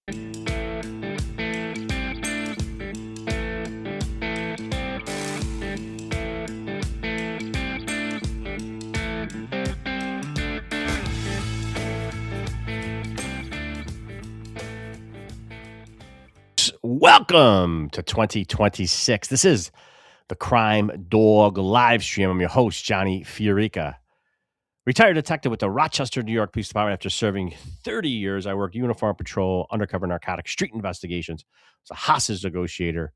Welcome to 2026. This is the Crime Dawg live stream. I'm your host, Johnny Fiorica. Retired detective with the Rochester, New York Police Department. After serving 30 years, I worked uniform patrol, undercover narcotics, street investigations. I was a hostage negotiator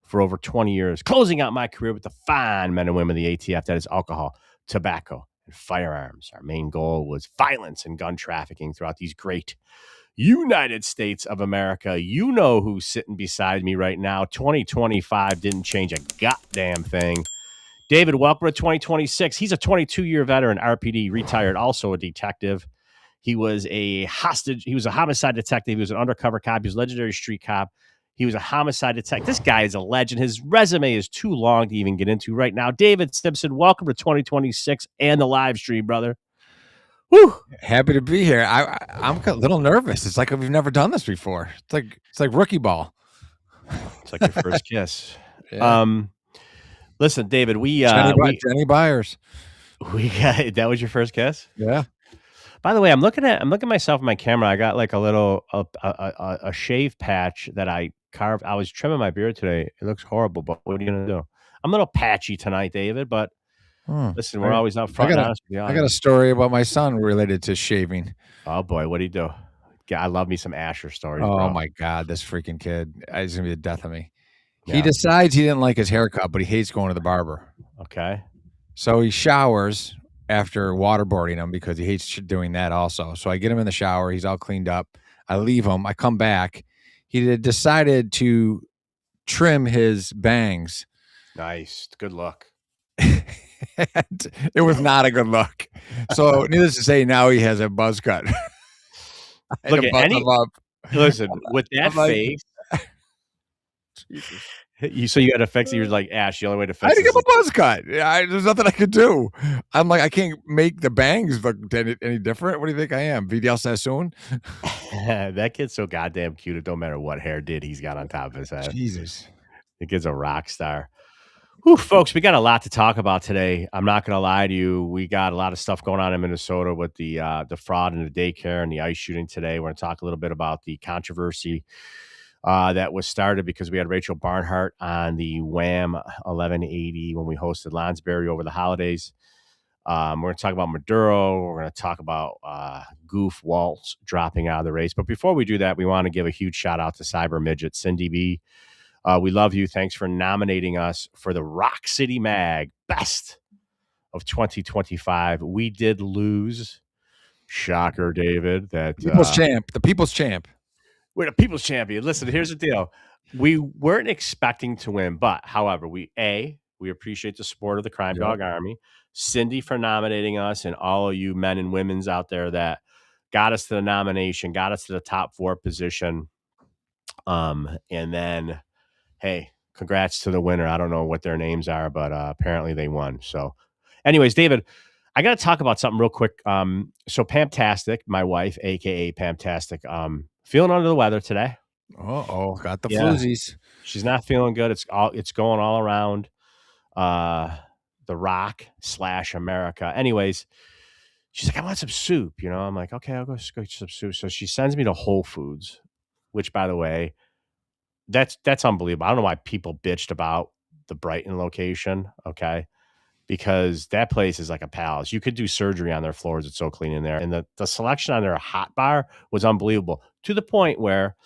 for over 20 years, closing out my career with the fine men and women of the ATF. That is alcohol, tobacco, and firearms. Our main goal was violence and gun trafficking throughout these great United States of America. You know who's sitting beside me right now. 2025 didn't change a goddamn thing. David, welcome to 2026. He's a 22-year veteran, RPD, retired, also a detective. He was a homicide detective. He was an undercover cop. He was a legendary street cop. He was a homicide detective. This guy is a legend. His resume is too long to even get into right now. David Simpson, welcome to 2026 and the live stream, brother. Woo. Happy to be here. I'm a little nervous. It's like we've never done this before. It's like rookie ball. It's like your first kiss. Yeah. Listen, David, Jenny Byers. That was your first kiss? Yeah. By the way, I'm looking at myself in my camera. I got like a little a shave patch that I carved. I was trimming my beard today. It looks horrible, but what are you gonna do? I'm a little patchy tonight, David, but listen, we're always up front. I got a story about my son related to shaving. Oh boy, what'd he do? I love me some Asher stories. Oh bro. my God, this freaking kid! He's gonna be the death of me. Yeah. He decides he didn't like his haircut, but he hates going to the barber. Okay. So he showers after waterboarding him because he hates doing that also. So I get him in the shower. He's all cleaned up. I leave him. I come back. He had decided to trim his bangs. Nice. Good luck. And it was not a good look. So needless to say, now he has a buzz cut. Look at listen, with that face. So you had to fix it. You were like, Ash, the only way to fix it. I had to give him a buzz cut. There's nothing I could do. I'm like, I can't make the bangs look any different. What do you think I am? Vidal Sassoon? That kid's so goddamn cute. It don't matter what hair he's got on top of his head. Jesus. The kid's a rock star. Whew, folks, we got a lot to talk about today. I'm not going to lie to you. We got a lot of stuff going on in Minnesota with the fraud in the daycare and the ICE shooting today. We're going to talk a little bit about the controversy that was started because we had Rachel Barnhart on the Wham 1180 when we hosted Lonsberry over the holidays. We're going to talk about Maduro. We're going to talk about Goof Walz dropping out of the race. But before we do that, we want to give a huge shout out to Cyber Midget, Cindy B. We love you. Thanks for nominating us for the Rock City Mag Best of 2025. We did lose. Shocker, David. That the people's champ. We're the people's champion. Listen, here's the deal. We weren't expecting to win, but however, we appreciate the support of the Crime Dog Army. Cindy for nominating us, and all of you men and women's out there that got us to the nomination, got us to the top 4 position. And then, hey, congrats to the winner. I don't know what their names are, but apparently they won. So anyways, David, I got to talk about something real quick. So Pamtastic, my wife, aka Pamtastic, feeling under the weather today. Got the floozies. She's not feeling good. It's going all around the Rock / America. Anyways, she's like, I want some soup. I'm like, okay, I'll go get some soup. So she sends me to Whole Foods, which, by the way, that's unbelievable. I don't know why people bitched about the Brighton location. Okay. Because that place is like a palace. You could do surgery on their floors. It's so clean in there. And the selection on their hot bar was unbelievable, to the point where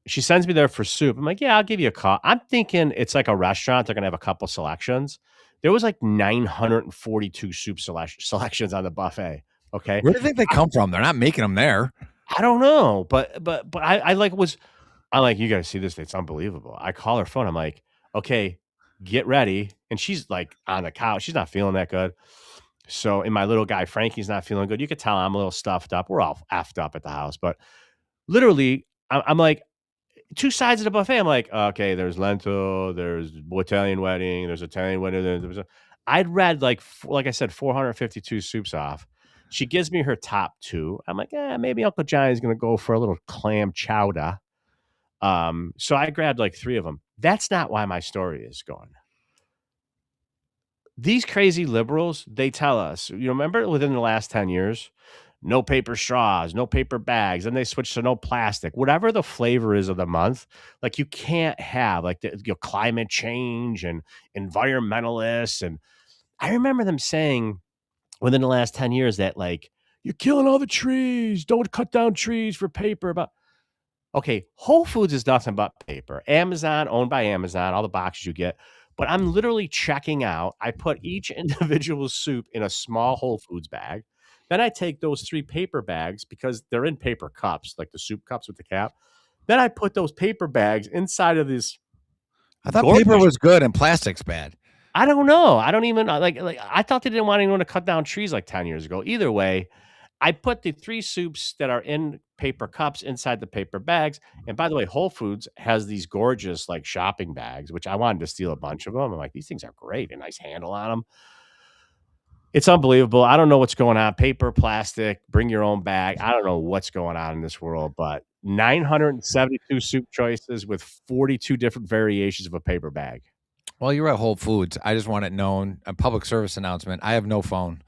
she sends me there for soup. I'm like, yeah, I'll give you a call. I'm thinking it's like a restaurant. They're going to have a couple selections. There was like 942 soup selections on the buffet. Okay. Where do you think they come from? They're not making them there. I don't know. But I'm like, you got to see this. It's unbelievable. I call her phone. I'm like, okay, get ready. And she's like on the couch. She's not feeling that good. So, and my little guy, Frankie's not feeling good. You could tell I'm a little stuffed up. We're all effed up at the house. But literally, I'm like, 2 sides of the buffet. I'm like, okay, there's lentil, there's Italian wedding, there's Italian wedding. I'd read like I said, 452 soups off. She gives me her top 2. I'm like, maybe Uncle Johnny's gonna go for a little clam chowder. So I grabbed like 3 of them. That's not why my story is going. These crazy liberals, they tell us, you remember within the last 10 years, no paper straws, no paper bags, and they switched to no plastic. Whatever the flavor is of the month, like you can't have like climate change and environmentalists. And I remember them saying within the last 10 years that like you're killing all the trees, don't cut down trees for paper. But okay, Whole Foods is nothing but paper. Amazon, owned by Amazon, all the boxes you get. But I'm literally checking out. I put each individual soup in a small Whole Foods bag. Then I take those 3 paper bags because they're in paper cups, like the soup cups with the cap. Then I put those paper bags inside of this. I thought paper was good and plastic's bad. I don't know. I don't even like. I thought they didn't want anyone to cut down trees like 10 years ago. Either way, I put the 3 soups that are in paper cups inside the paper bags. And by the way, Whole Foods has these gorgeous like shopping bags, which I wanted to steal a bunch of them. I'm like, these things are great. A nice handle on them. It's unbelievable. I don't know what's going on. Paper, plastic, bring your own bag. I don't know what's going on in this world, but 972 soup choices with 42 different variations of a paper bag. Well, you're at Whole Foods. I just want it known. A public service announcement. I have no phone.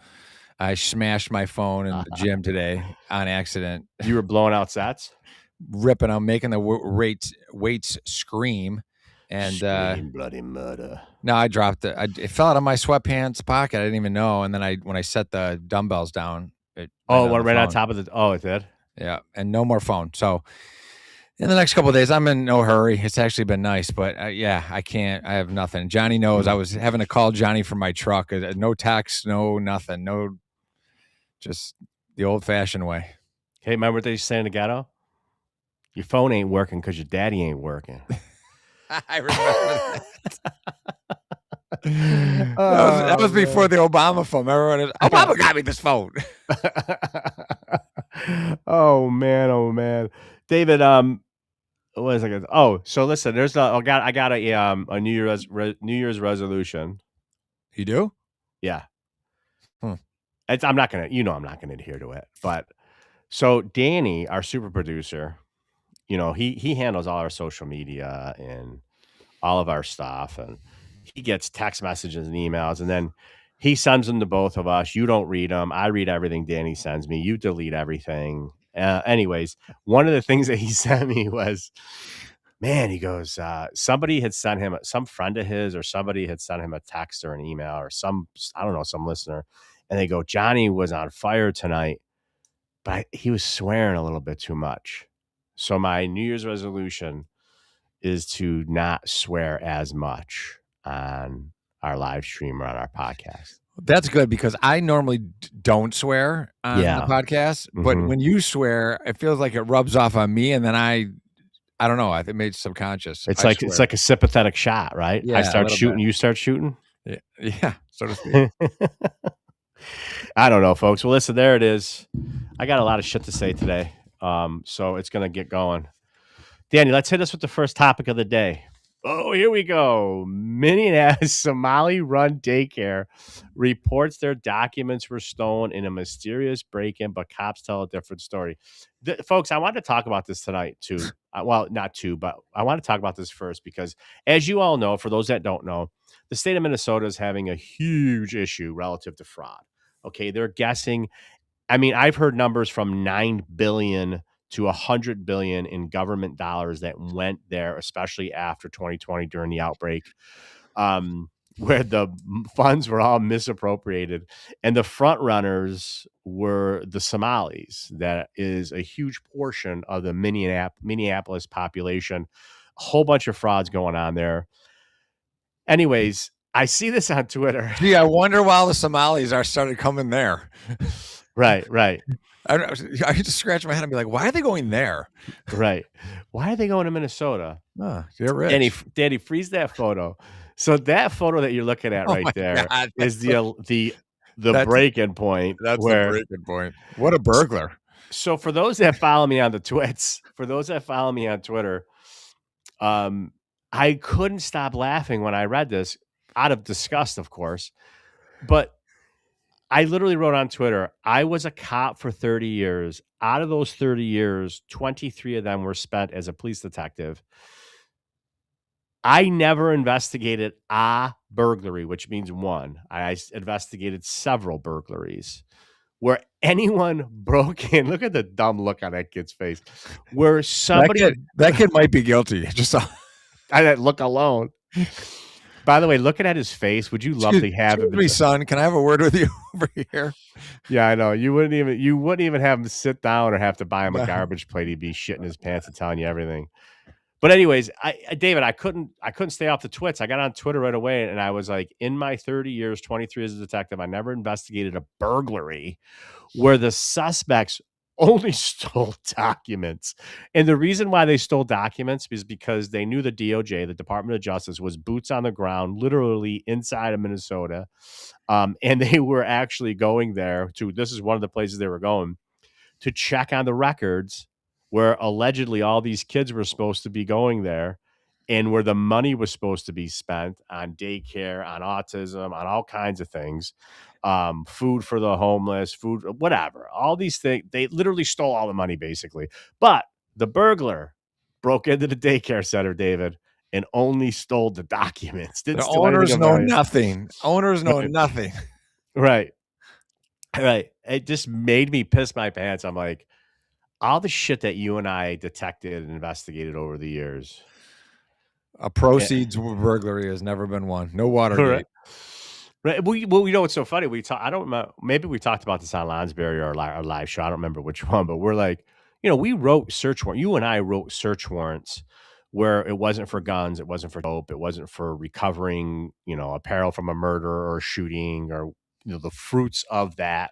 I smashed my phone in the gym today on accident. You were blowing out sets? Ripping them, making the weights scream. And Scream bloody murder. No, I dropped it. It fell out of my sweatpants pocket. I didn't even know. And then when I set the dumbbells down, it right on top of the. Oh, it did. Yeah, and no more phone. So in the next couple of days, I'm in no hurry. It's actually been nice, but yeah, I can't. I have nothing. Johnny knows. I was having to call Johnny from my truck. No text, no nothing, no. Just the old-fashioned way. Hey, remember what they say in the ghetto? Your phone ain't working because your daddy ain't working. I remember that. That was before the Obama phone. Remember Obama got me this phone. Oh man, David. What is it? Oh, so listen. There's I got a New Year's resolution. You do? Yeah. I'm not gonna adhere to it. But so Danny, our super producer, he handles all our social media and all of our stuff, and he gets text messages and emails, and then he sends them to both of us. You don't read them. I read everything Danny sends me. You delete everything. Anyways, one of the things that he sent me was, man, he goes, somebody had sent him, some friend of his or somebody had sent him a text or an email or some listener. And they go, Johnny was on fire tonight, but he was swearing a little bit too much. So my New Year's resolution is to not swear as much on our live stream or on our podcast. That's good because I normally don't swear on the podcast, but when you swear, it feels like it rubs off on me, and then I don't know. I think maybe it's subconscious. It's like a sympathetic shot, right? Yeah, I start shooting, you start shooting. Yeah, so to speak. I don't know, folks. Well, listen, there it is. I got a lot of shit to say today, so it's gonna get going. Danny, let's hit us with the first topic of the day. Oh, here we go. Minneapolis Somali-run daycare reports their documents were stolen in a mysterious break-in, but cops tell a different story. Folks, I wanted to talk about this tonight, too. Well, not two, but I want to talk about this first because, as you all know, for those that don't know, the state of Minnesota is having a huge issue relative to fraud. Okay, they're guessing. I mean, I've heard numbers from $9 billion to $100 billion in government dollars that went there, especially after 2020 during the outbreak, where the funds were all misappropriated. And the front runners were the Somalis. That is a huge portion of the Minneapolis population. A whole bunch of frauds going on there. Anyways, I see this on Twitter. Gee, I wonder why the Somalis started coming there. Right. I just scratch my head and be like, why are they going there? Right. Why are they going to Minnesota? They're rich. Danny, freeze that photo. So that photo that you're looking at right there is the break-in point. That's the break-in point. What a burglar. So for those that follow me on the Twits, on Twitter, I couldn't stop laughing when I read this, out of disgust, of course. But I literally wrote on Twitter, I was a cop for 30 years. Out of those 30 years, 23 of them were spent as a police detective. I never investigated a burglary, which means one. I investigated several burglaries where anyone broke in. Look at the dumb look on that kid's face. Where somebody that kid might be guilty. Just that look alone. By the way, looking at his face, would you love to have him? Excuse me, son. Can I have a word with you over here? Yeah, I know. You wouldn't even have him sit down or have to buy him a garbage plate. He'd be shitting his pants and telling you everything. But anyways, David, I couldn't stay off the twits. I got on Twitter right away and I was like, in my 30 years, 23 as a detective, I never investigated a burglary where the suspects only stole documents. And the reason why they stole documents is because they knew the DOJ, the Department of Justice, was boots on the ground, literally inside of Minnesota. And they were actually going there this is one of the places they were going to check on the records where allegedly all these kids were supposed to be going there and where the money was supposed to be spent on daycare, on autism, on all kinds of things, food for the homeless, food, whatever, all these things. They literally stole all the money basically. But the burglar broke into the daycare center, David, and only stole the documents. The owners know nothing. Owners know nothing. Right. It just made me piss my pants. I'm like, all the shit that you and I detected and investigated over the years. A proceeds burglary has never been one. No Watergate. Right. Well, you know what's so funny? I don't remember. Maybe we talked about this on Lonsberry or our live show. I don't remember which one, but we're like, we wrote search warrants. You and I wrote search warrants where it wasn't for guns, it wasn't for dope, it wasn't for recovering, apparel from a murder or shooting or the fruits of that.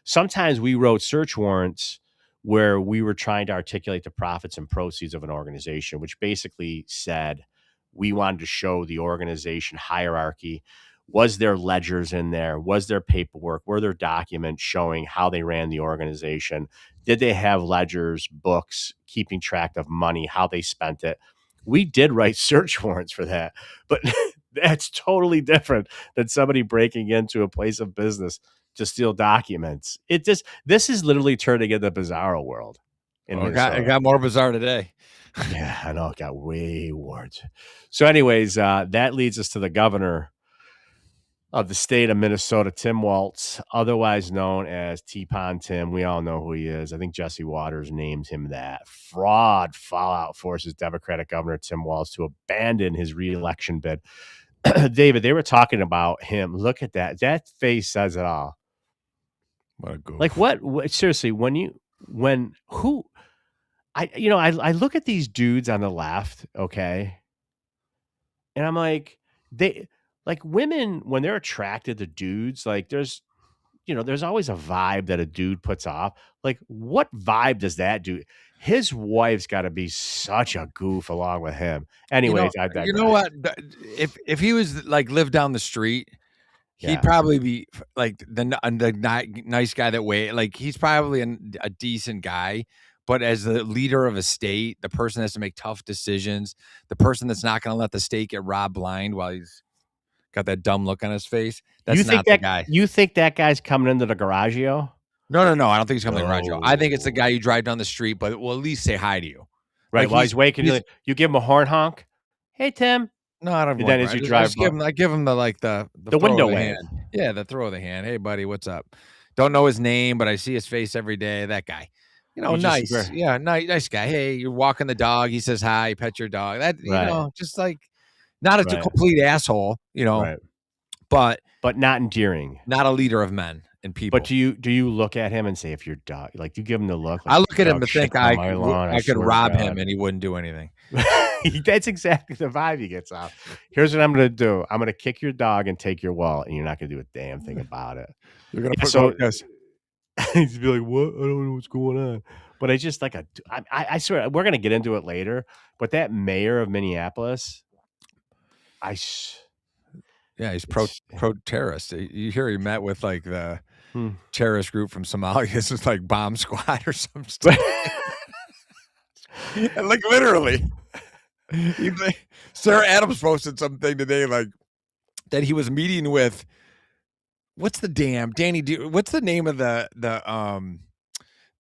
Sometimes we wrote search warrants where we were trying to articulate the profits and proceeds of an organization, which basically said we wanted to show the organization hierarchy. Was there ledgers in there? Was there paperwork? Were there documents showing how they ran the organization? Did they have ledgers, books, keeping track of money, how they spent it? We did write search warrants for that, but that's totally different than somebody breaking into a place of business to steal documents. This is literally turning into the bizarro world. It got more bizarre today. Yeah, I know. It got way worse. So anyways, that leads us to the governor of the state of Minnesota, Tim Walz, otherwise known as Teapot Tim. We all know who he is. I think Jesse Waters named him that. Fraud fallout forces Democratic Governor Tim Walz to abandon his reelection bid. David, they were talking about him. Look at that. That face says it all. What a goof. Like what seriously, I look at these dudes on the left, okay? And I'm like, women, when they're attracted to dudes, like there's always a vibe that a dude puts off. Like, what vibe does that do? His wife's got to be such a goof along with him. Anyways, I digress. You know what? If he was like lived down the street, he'd probably be like the nice guy that way. Like he's probably a decent guy. But as the leader of a state, the person that has to make tough decisions, the person that's not going to let the state get robbed blind while he's got that dumb look on his face. That's not the guy. You think that guy's coming into the Garagio? No. I don't think he's coming to the Garagio. I think it's the guy you drive down the street, but will at least say hi to you. Right. While he's waking, you give him a horn honk. Hey, Tim. No, I don't. And then as you drive, I give him the window wave. Yeah, the throw of the hand. Hey, buddy, what's up? Don't know his name, but I see his face every day. That guy. Nice. Nice guy. Hey, you're walking the dog. He says hi, pet your dog. That, just like not a complete asshole, right. but not endearing. Not a leader of men and people. But do you look at him and say, if your dog, like you give him the look? Like, I look at him and think I could rob him and he wouldn't do anything. That's exactly the vibe he gets off. Here's what I'm going to do. I'm going to kick your dog and take your wallet, and you're not going to do a damn thing about it. You're going to put he'd be like, what? I don't know what's going on. But it's just like I swear, we're going to get into it later, but that mayor of Minneapolis, he's pro-terrorist. You hear he met with like the terrorist group from Somalia. This is like bomb squad or some stuff. Like literally. Sarah Adams posted something today like that he was meeting with what's the damn Danny? What's the name of the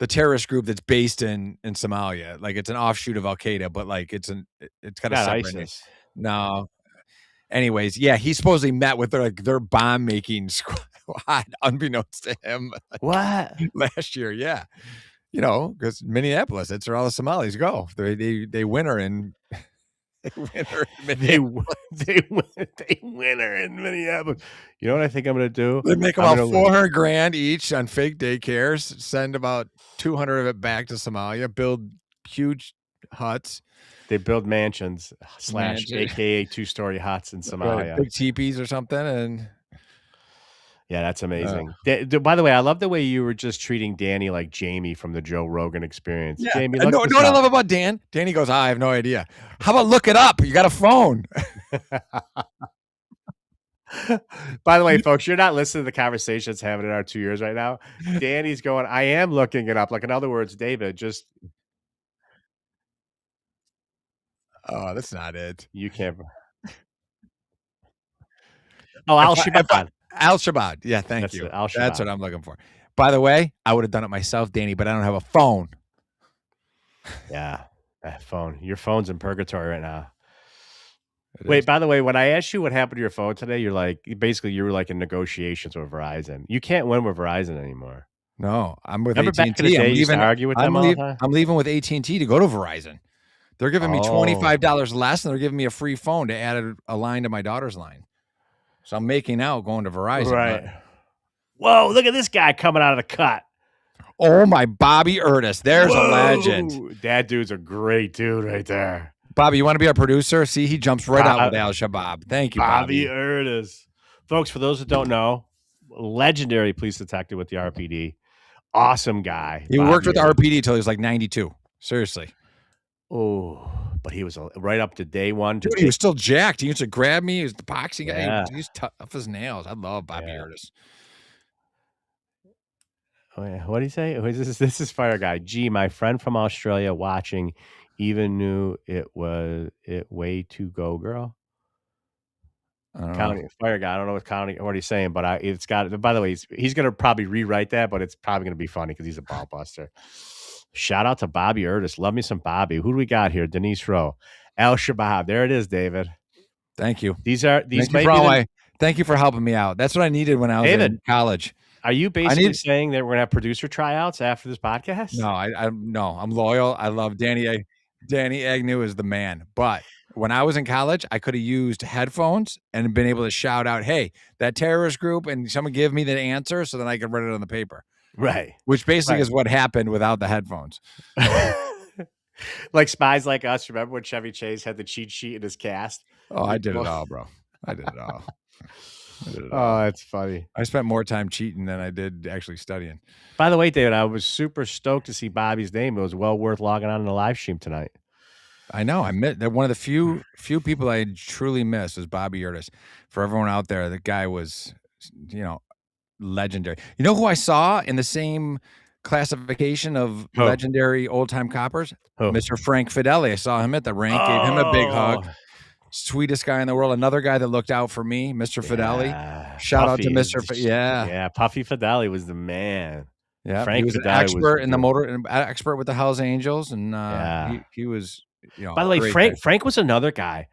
terrorist group that's based in Somalia? Like it's an offshoot of Al Qaeda, but like it's got a Not separate name. ISIS. No. Anyways, yeah, he supposedly met with their bomb making squad, unbeknownst to him. What? Last year, yeah. Because Minneapolis, that's where all the Somalis go. They winter in They Minneapolis. they winter in Minneapolis. You know what I think I'm gonna do? They make I'm about gonna $400,000 each on fake daycares. Send about 200 of it back to Somalia. Build huge huts, They build mansions / Mansion. AKA 2-story huts in right, Somalia. big teepees or something, and Yeah, that's amazing. By the way, I love the way you were just treating Danny like Jamie from the Joe Rogan Experience. yeah. Jamie, And look no, this what I up. love about Dan. Danny goes, I have no idea. How about look it up? You got a phone. By the way, folks, you're not listening to the conversation that's happening in our 2 years right now. Danny's going, I am looking it up. Like, in other words, David, just Oh, that's not it. you can't. Oh, Al Shabbat. Al Shabbat. Yeah, thank That's you. it, Al That's what Shabbat. I'm looking for. By the way, I would have done it myself, Danny, but I don't have a phone. Yeah, that phone. Your phone's in purgatory right now. It Wait, is. by the way, when I asked you what happened to your phone today, you're like, basically, you were like in negotiations with Verizon. You can't win with Verizon anymore. No, I'm with Remember back in the AT&T. day, you used to argue with them all the time? I'm leaving with AT&T to go to Verizon. They're giving me $25 less, and they're giving me a free phone to add a line to my daughter's line. So I'm making out going to Verizon. Right. Whoa, look at this guy coming out of the cut. Oh, my Bobby Erdis. There's a legend. That dude's a great dude right there. Bobby, you want to be our producer? See, he jumps right out with Al Shabab. Thank you, Bobby. Erdis. Folks, for those that don't know, legendary police detective with the RPD. Awesome guy. He worked with the RPD till he was like 92. Seriously. Oh, but he was right up to day one. Dude, he was still jacked. He used to grab me. He was the boxing guy. Yeah. He was tough as nails. I love Bobby Erdis. Oh, yeah. What did he say? This is Fire Guy. Gee, my friend from Australia watching even knew it way to go, girl. County Fire Guy. I don't know what he's saying, but it's got. By the way, he's gonna probably rewrite that, but it's probably gonna be funny because he's a ball buster. Shout out to Bobby Erdis. Love me some Bobby. Who do we got here? Denise Rowe, Al Shabab. There it is, David. Thank you. These thank you for helping me out. That's what I needed when I was in college. Are you basically saying that we're gonna have producer tryouts after this podcast? No, I'm loyal. I love Danny. Danny Agnew is the man. But when I was in college, I could have used headphones and been able to shout out, "Hey, that terrorist group," and someone give me the answer so then I could write it on the paper. Right. Which basically is what happened without the headphones. Like Spies Like Us. Remember when Chevy Chase had the cheat sheet in his cast? Oh, I did it all, bro. I did it all. Oh, that's funny. I spent more time cheating than I did actually studying. By the way, David, I was super stoked to see Bobby's name. It was well worth logging on in the live stream tonight. I know. I met that one of the few people I truly miss was Bobby Erdis. For everyone out there, the guy was, legendary. You know who I saw in the same classification of legendary old time coppers? Mr. Frank Fideli. I saw him at the rank, gave him a big hug. Sweetest guy in the world. Another guy that looked out for me, Mr. Fideli. Shout out to Mr. Yeah, Puffy Fideli was the man. Yeah, Frank he was an expert in the motor, expert with the Hells Angels, and he was. By the way, Frank was another guy.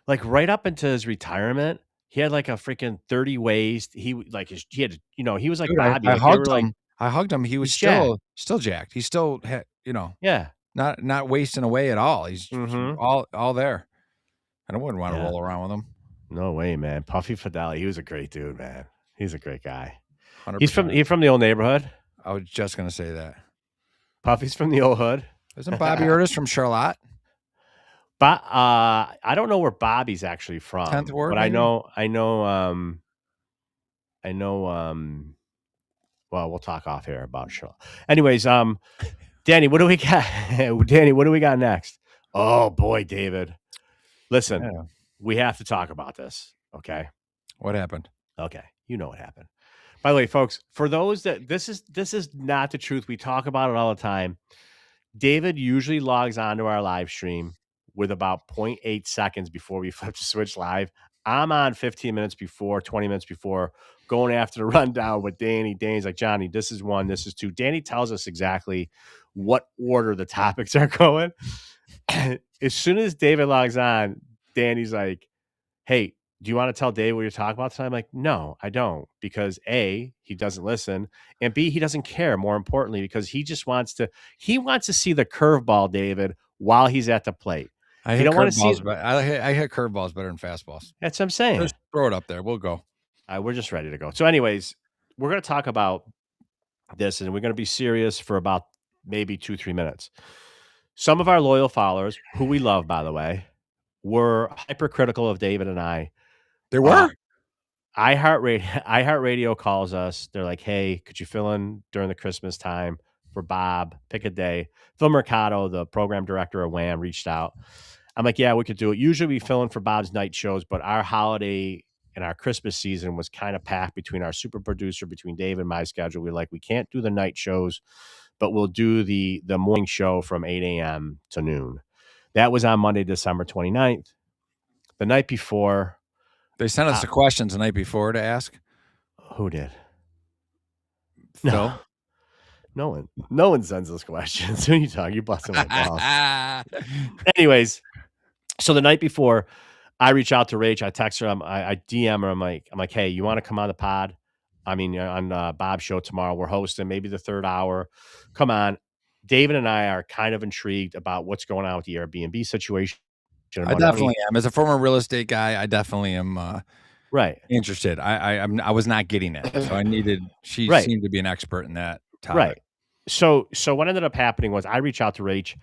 Like right up into his retirement, he had like a freaking 30 ways. He had, he was like Bobby. I hugged him. He was still jacked. He still had, not wasting away at all. He's all there. I wouldn't want to roll around with him. No way, man. Puffy Fideli, he was a great dude, man. He's a great guy. 100%. He's from the old neighborhood. I was just gonna say that. Puffy's from the old hood. Isn't Bobby Erdis from Charlotte? But I don't know where Bobby's actually from. 10th Ward, but maybe? I know. Well, we'll talk off here about Charlotte. Anyways, Danny, what do we got? Danny, what do we got next? Oh boy, David. Listen, we have to talk about this. Okay. What happened? Okay, you know what happened. By the way, folks, for those that this is not the truth. We talk about it all the time. David usually logs onto our live stream with about 0.8 seconds before we flip to switch live. I'm on 15 minutes before, 20 minutes before, going after the rundown with Danny. Danny's like, Johnny, this is 1, this is 2. Danny tells us exactly what order the topics are going. As soon as David logs on, Danny's like, hey, do you want to tell Dave what you're talking about tonight? I'm like, no, I don't, because A, he doesn't listen, and B, he doesn't care, more importantly, because he just wants to see the curveball, David, while he's at the plate. I He hit don't want to see curveballs, but I hit curveballs better than fastballs. That's what I'm saying. Just throw it up there. We'll go. We're just ready to go. So anyways, we're going to talk about this, and we're going to be serious for about maybe 2-3 minutes. Some of our loyal followers, who we love, by the way, were hypercritical of David and I. There were? iHeartRadio calls us. They're like, hey, could you fill in during the Christmas time for Bob? Pick a day. Phil Mercado, the program director of Wham, reached out. I'm like, yeah, we could do it. Usually we fill in for Bob's night shows, but our holiday and our Christmas season was kind of packed between our super producer, between Dave and my schedule. We're like, we can't do the night shows, but we'll do the morning show from 8 a.m. to noon. That was on Monday, December 29th. The night before, they sent us the questions the night before to ask. Who did? Phil? No one sends us questions. Who are you talking? You busting my balls. Anyways, so the night before, I reach out to Rach. I text her. I DM her. I'm like, hey, you want to come on the pod? I mean, on Bob's show tomorrow. We're hosting maybe the 3rd hour. Come on. David and I are kind of intrigued about what's going on with the Airbnb situation. I definitely am. As a former real estate guy, I definitely am interested. I was not getting it. So I needed, she seemed to be an expert in that topic. Right. So what ended up happening was I reach out to Rach,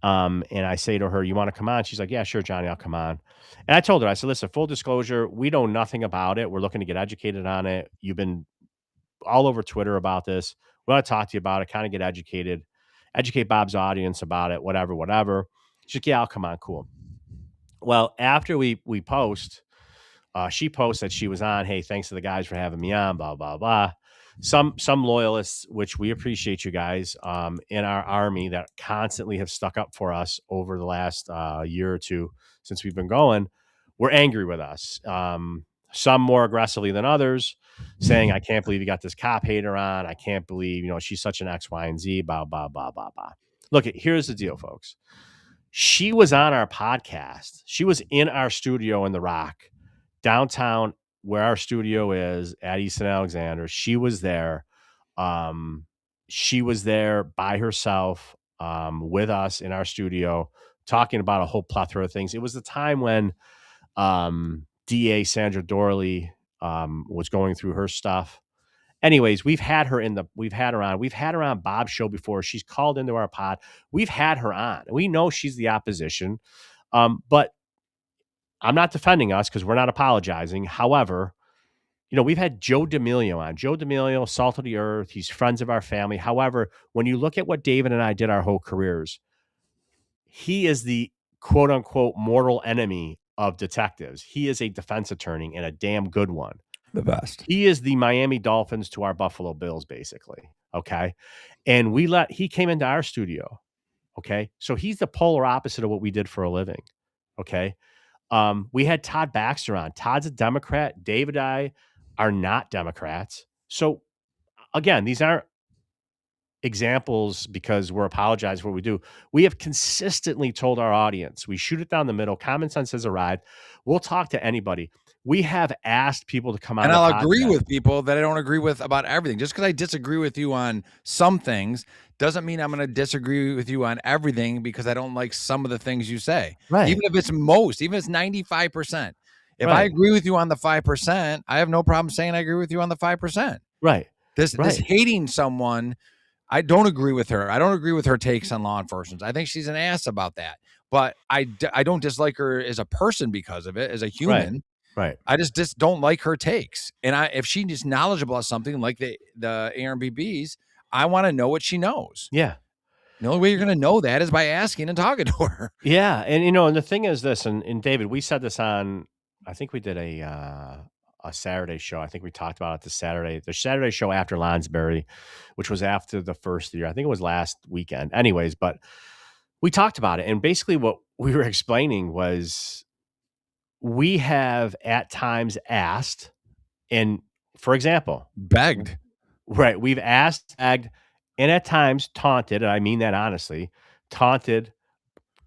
and I say to her, you want to come on? She's like, yeah, sure, Johnny, I'll come on. And I told her, I said, listen, full disclosure, we know nothing about it. We're looking to get educated on it. You've been all over Twitter about this. We want to talk to you about it, kind of get educated, educate Bob's audience about it, whatever. She's like, yeah, I'll come on. Cool. Well, after we post, she posted that she was on. Hey, thanks to the guys for having me on, blah, blah, blah. Some loyalists, which we appreciate you guys in our army that constantly have stuck up for us over the last year or two since we've been going, were angry with us. Some more aggressively than others, saying, I can't believe you got this cop hater on. I can't believe, she's such an X, Y, and Z, blah, blah, blah, blah, blah. Look, here's the deal, folks. She was on our podcast. She was in our studio in the Rock, downtown, where our studio is at Easton Alexander. She was there. She was there by herself with us in our studio, talking about a whole plethora of things. It was the time when DA Sandra Dorley was going through her stuff. Anyways, we've had her on. We've had her on Bob's show before. She's called into our pod. We've had her on. We know she's the opposition, but I'm not defending us because we're not apologizing. However, we've had Joe D'Amelio on. Joe D'Amelio, salt of the earth. He's friends of our family. However, when you look at what David and I did our whole careers, he is the quote unquote mortal enemy of detectives. He is a defense attorney and a damn good one. The best. He is the Miami Dolphins to our Buffalo Bills, basically. Okay. And he came into our studio. Okay. So he's the polar opposite of what we did for a living. Okay. We had Todd Baxter on. Todd's a Democrat. Dave and I are not Democrats. So again, these aren't examples because we're apologizing for what we do. We have consistently told our audience, we shoot it down the middle. Common sense has arrived. We'll talk to anybody. We have asked people to come on. And I'll agree with people that I don't agree with about everything. Just because I disagree with you on some things doesn't mean I'm going to disagree with you on everything because I don't like some of the things you say. Right. Even if it's 95%. If I agree with you on the 5%, I have no problem saying I agree with you on the 5%. Right. This hating someone, I don't agree with her. I don't agree with her takes on law enforcement. I think she's an ass about that. But I don't dislike her as a person because of it, as a human. Right. I just don't like her takes. And if she's knowledgeable about something like the ARMBBs, I want to know what she knows. Yeah. The only way you're going to know that is by asking and talking to her. Yeah. And, and the thing is this, and David, we said this on, I think we did a Saturday show. I think we talked about it the Saturday show after Lonsbury, which was after the first year. I think it was last weekend. Anyways, but we talked about it. And basically what we were explaining was we have at times asked, and For example, Begged. right, we've asked, begged, and at times taunted, and I mean that honestly, taunted,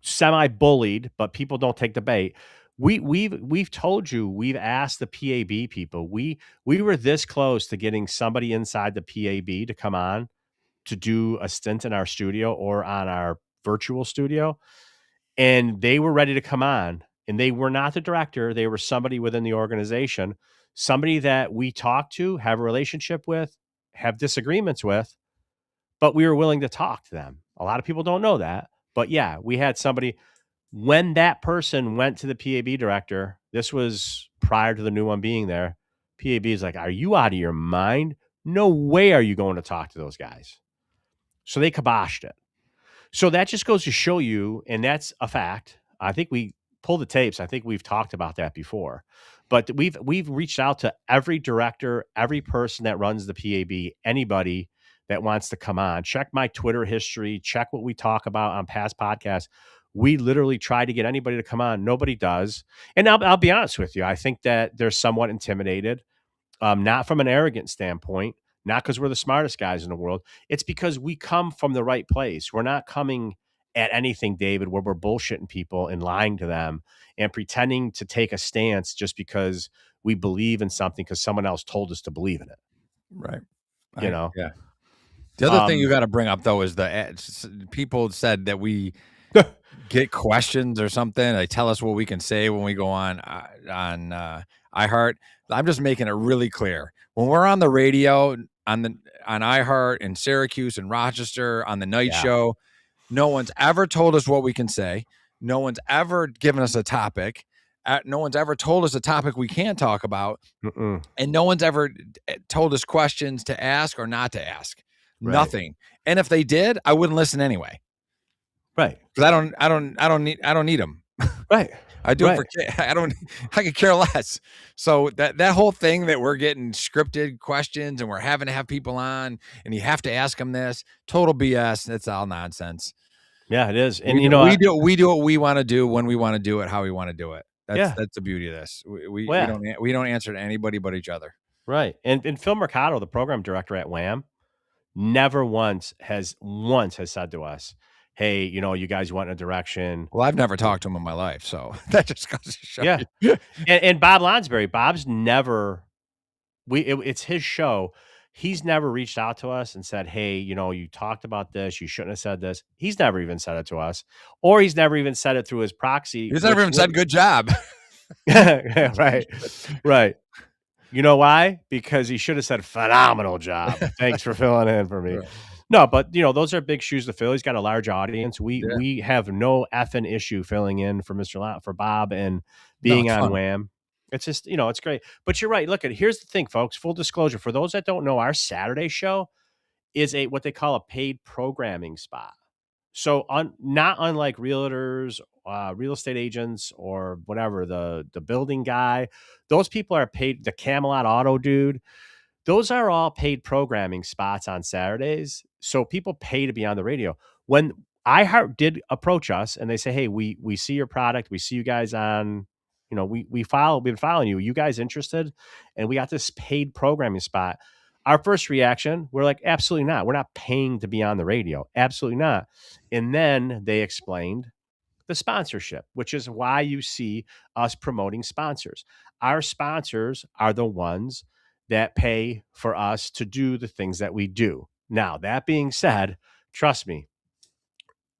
semi-bullied, but people don't take the bait. We've told you, we've asked the PAB people. We were this close to getting somebody inside the PAB to come on to do a stint in our studio or on our virtual studio, and they were ready to come on, and they were not the director, they were somebody within the organization, somebody that we talk to, have a relationship with, have disagreements with, but we were willing to talk to them. A lot of people don't know that, but yeah, we had somebody. When that person went to the PAB director, this was prior to the new one being there. PAB is like, "Are you out of your mind? No way are you going to talk to those guys." So they kiboshed it. So that just goes to show you, and that's a fact. I think we pull the tapes. I think we've talked about that before, but we've reached out to every director, every person that runs the PAB, anybody that wants to come on. Check my Twitter history. Check what we talk about on past podcasts. We literally try to get anybody to come on. Nobody does, and I'll be honest with you. I think that they're somewhat intimidated, not from an arrogant standpoint, not because we're the smartest guys in the world. It's because we come from the right place. We're not coming at anything, David, where we're bullshitting people and lying to them and pretending to take a stance just because we believe in something because someone else told us to believe in it. Right. You know? Yeah. The other thing you got to bring up though is people said that we get questions or something. They tell us what we can say when we go on iHeart. I'm just making it really clear when we're on the radio on iHeart in Syracuse and Rochester on the night show. No one's ever told us what we can say. No one's ever given us a topic. No one's ever told us a topic we can't talk about. And no one's ever told us questions to ask or not to ask. Right. Nothing. And if they did, I wouldn't listen anyway. Right. Because I don't need them. Right. I do it for I could care less. So that whole thing that we're getting scripted questions and we're having to have people on and you have to ask them this, total BS. That's all nonsense. Yeah, it is. And we do what we want to do when we want to do it, how we want to do it. That's the beauty of this. We don't answer to anybody but each other. Right. And Phil Mercado, the program director at Wham, never once has said to us, "Hey, you guys went in a direction." Well, I've never talked to him in my life, so that just goes to show you. Yeah. and Bob Lonsberry, Bob's never. It's his show. He's never reached out to us and said, "Hey, you talked about this. You shouldn't have said this." He's never even said it to us, or he's never even said it through his proxy. He's never even said "good job." Right. You know why? Because he should have said "phenomenal job." Thanks for filling in for me. Right. No, but those are big shoes to fill. He's got a large audience. We have no effing issue filling in for for Bob and being on Wham. It's just, it's great. But you're right. Look, here's the thing, folks. Full disclosure. For those that don't know, our Saturday show is what they call a paid programming spot. So not unlike realtors, real estate agents, or whatever, the building guy, those people are paid. The Camelot Auto dude, those are all paid programming spots on Saturdays. So people pay to be on the radio. When iHeart did approach us and they say, "Hey, we see your product. We see you guys on, we've been following you. You guys interested?" And we got this paid programming spot. Our first reaction, we're like, absolutely not. We're not paying to be on the radio. Absolutely not. And then they explained the sponsorship, which is why you see us promoting sponsors. Our sponsors are the ones that pay for us to do the things that we do. Now, that being said, trust me,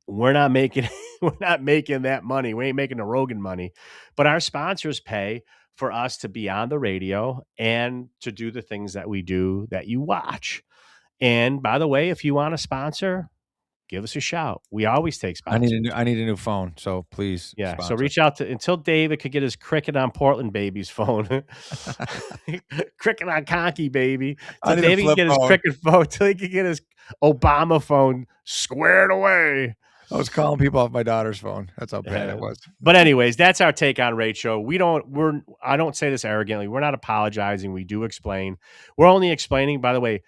we're not making that money. We ain't making the Rogan money, but our sponsors pay for us to be on the radio and to do the things that we do that you watch. And by the way, if you want a sponsor, give us a shout. We always take sponsors. I need a new phone, so please. Yeah, sponsor. So reach out until David could get his Cricket on Portland baby's phone. Cricket on Conky baby. Until David can get his Cricket phone, until he can get his Obama phone squared away. I was calling people off my daughter's phone. That's how bad it was. But anyways, that's our take on Rachel. I don't say this arrogantly. We're not apologizing. We do explain. We're only explaining, by the way,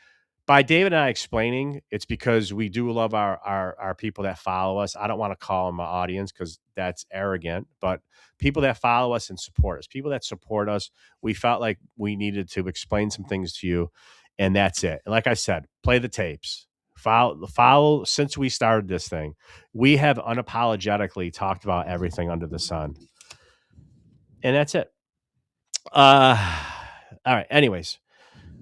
By David and I explaining, it's because we do love our people that follow us. I don't want to call them our audience because that's arrogant, but people that follow us and support us, people that support us, we felt like we needed to explain some things to you, and that's it. And like I said, play the tapes. Follow since we started this thing. We have unapologetically talked about everything under the sun. And that's it. All right. Anyways,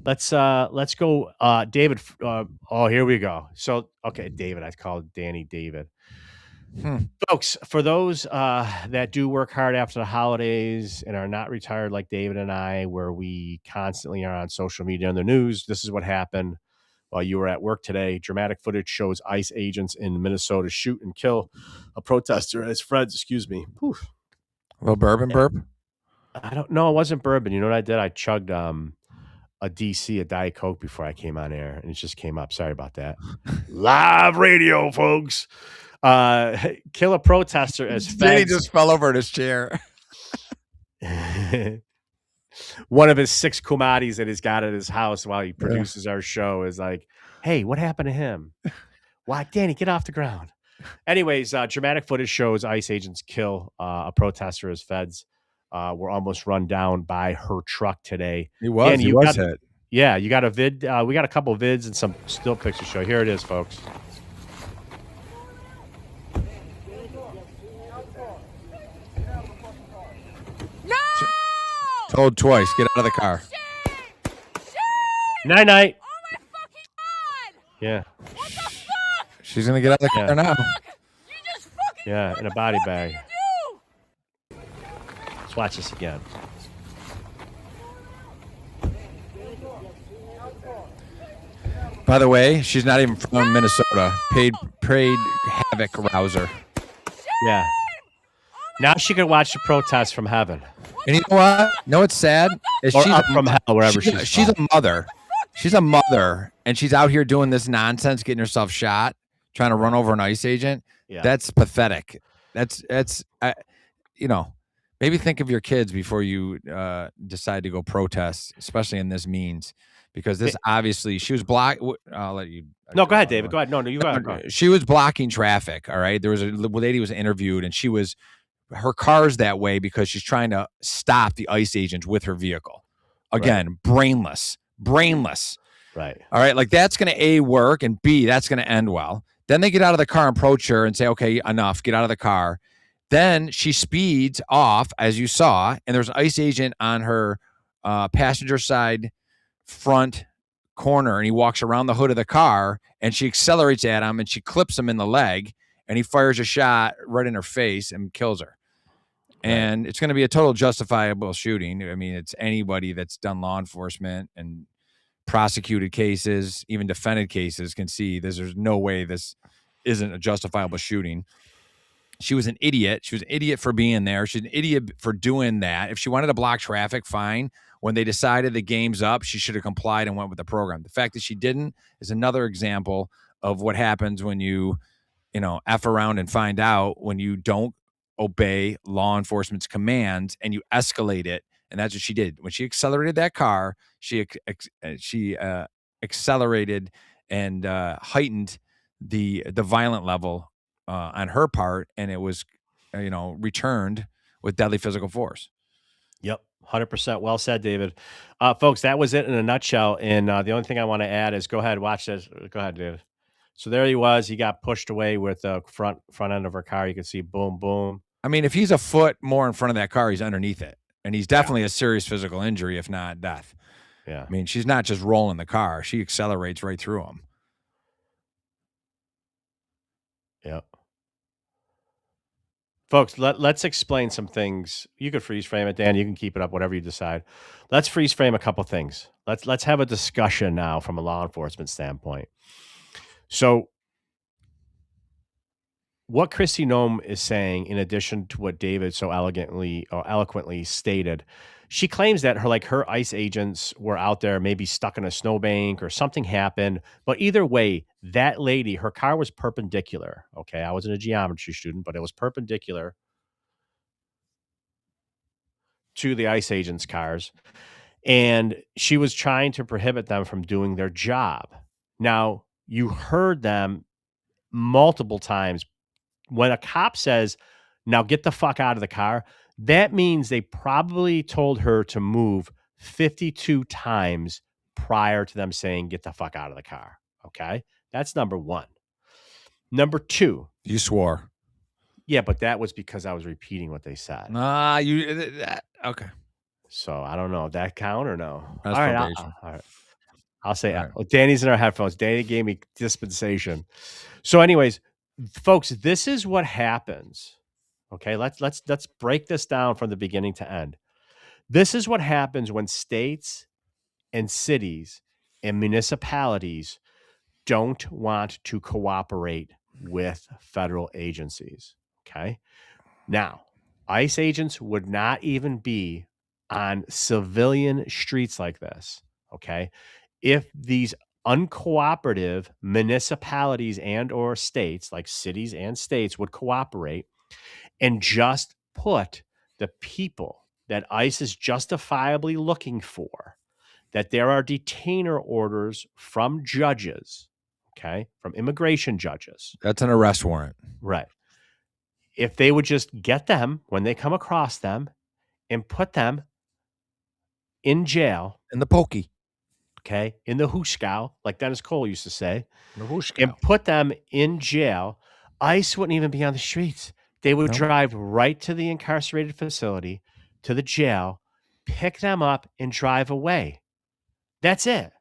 let's go. David. Oh, here we go. So, okay, David. I called Danny David. Folks, for those that do work hard after the holidays and are not retired like David and I, where we constantly are on social media and the news, this is what happened while you were at work today. Dramatic footage shows ICE agents in Minnesota shoot and kill a protester and his friends. Excuse me. Whew. A little bourbon burp. I don't know. It wasn't bourbon. You know what I did? I chugged a DC, a Diet Coke before I came on air, and it just came up. Sorry about that. Live radio, folks. Kill a protester as Danny feds. just fell over in his chair. One of his 6 Kumatis that he's got at his house while he produces our show is like, hey, what happened to him? Why, Danny, get off the ground. Anyways, dramatic footage shows ICE agents kill a protester as feds were almost run down by her truck today. He was. Danny, he was hit. Yeah, you got a vid. We got a couple of vids and some still pictures show. Here it is, folks. No! Told twice, get out of the car. Night night. Oh my fucking god! Yeah. What the fuck? She's gonna get out of the car now. You just fucking Yeah, in a body bag. do? Let's watch this again. By the way, she's not even from Minnesota. Paid havoc rouser. Yeah. Now she can watch the protest from heaven. And you know what? No, it's sad. Is Or up from hell, wherever she's a mother. She's a mother, and she's out here doing this nonsense, getting herself shot, trying to run over an ICE agent. Yeah. That's pathetic. That's maybe think of your kids before you decide to go protest, especially in this means, because this obviously she was blocked. I'll let you. No, go ahead, David. Go ahead. No, you go ahead. She was blocking traffic. All right. There was a lady was interviewed, and her car's that way because she's trying to stop the ICE agents with her vehicle. Again, brainless. Right. All right. Like that's going to work, and B, that's going to end well. Then they get out of the car and approach her and say, okay, enough, get out of the car. Then she speeds off, as you saw, and there's an ICE agent on her passenger side front corner, and he walks around the hood of the car, and she accelerates at him, and she clips him in the leg, and he fires a shot right in her face and kills her. Right. And it's going to be a total justifiable shooting. I mean, it's anybody that's done law enforcement and prosecuted cases, even defended cases, can see there's no way this isn't a justifiable shooting. She was an idiot. She was an idiot for being there. She's an idiot for doing that. If she wanted to block traffic, fine. When they decided the game's up, she should have complied and went with the program. The fact that she didn't is another example of what happens when you F around and find out when you don't obey law enforcement's commands and you escalate it. And that's what she did. When she accelerated that car, she accelerated and heightened the violent level on her part, and it was, returned with deadly physical force. Yep, 100%. Well said, David. Folks, that was it in a nutshell. And the only thing I want to add is go ahead, watch this. Go ahead, David. So there he was. He got pushed away with the front end of her car. You can see boom, boom. I mean, if he's a foot more in front of that car, he's underneath it. And he's definitely a serious physical injury, if not death. Yeah. I mean, she's not just rolling the car. She accelerates right through him. Yep. Folks, let's explain some things. You could freeze frame it, Dan. You can keep it up, whatever you decide. Let's freeze frame a couple things. Let's have a discussion now from a law enforcement standpoint. So what Kristi Noem is saying, in addition to what David so eloquently stated, she claims that her ICE agents were out there, maybe stuck in a snowbank or something happened. But either way, that lady, her car was perpendicular. Okay, I wasn't a geometry student, but it was perpendicular to the ICE agents' cars. And she was trying to prohibit them from doing their job. Now, you heard them multiple times. When a cop says, now get the fuck out of the car, that means they probably told her to move 52 times prior to them saying, get the fuck out of the car. Okay. That's number one. Number two. You swore. Yeah, but that was because I was repeating what they said. Okay. So I don't know if that count or no. That's all right. probation. All right. I'll say, All right. well, Danny's in our headphones. Danny gave me dispensation. So anyways, folks, this is what happens. Okay. Let's break this down from the beginning to end. This is what happens when states and cities and municipalities don't want to cooperate with federal agencies. Okay. Now, ICE agents would not even be on civilian streets like this. Okay. If these uncooperative municipalities and or states, like cities and states, would cooperate and just put the people that ICE is justifiably looking for, that there are detainer orders from judges, okay, from immigration judges. That's an arrest warrant. Right. If they would just get them when they come across them and put them in jail. In the pokey. Okay. In the hooskow, like Dennis Cole used to say. The hooskow. And put them in jail. ICE wouldn't even be on the streets. They would drive right to the incarcerated facility, to the jail, pick them up, and drive away. That's it.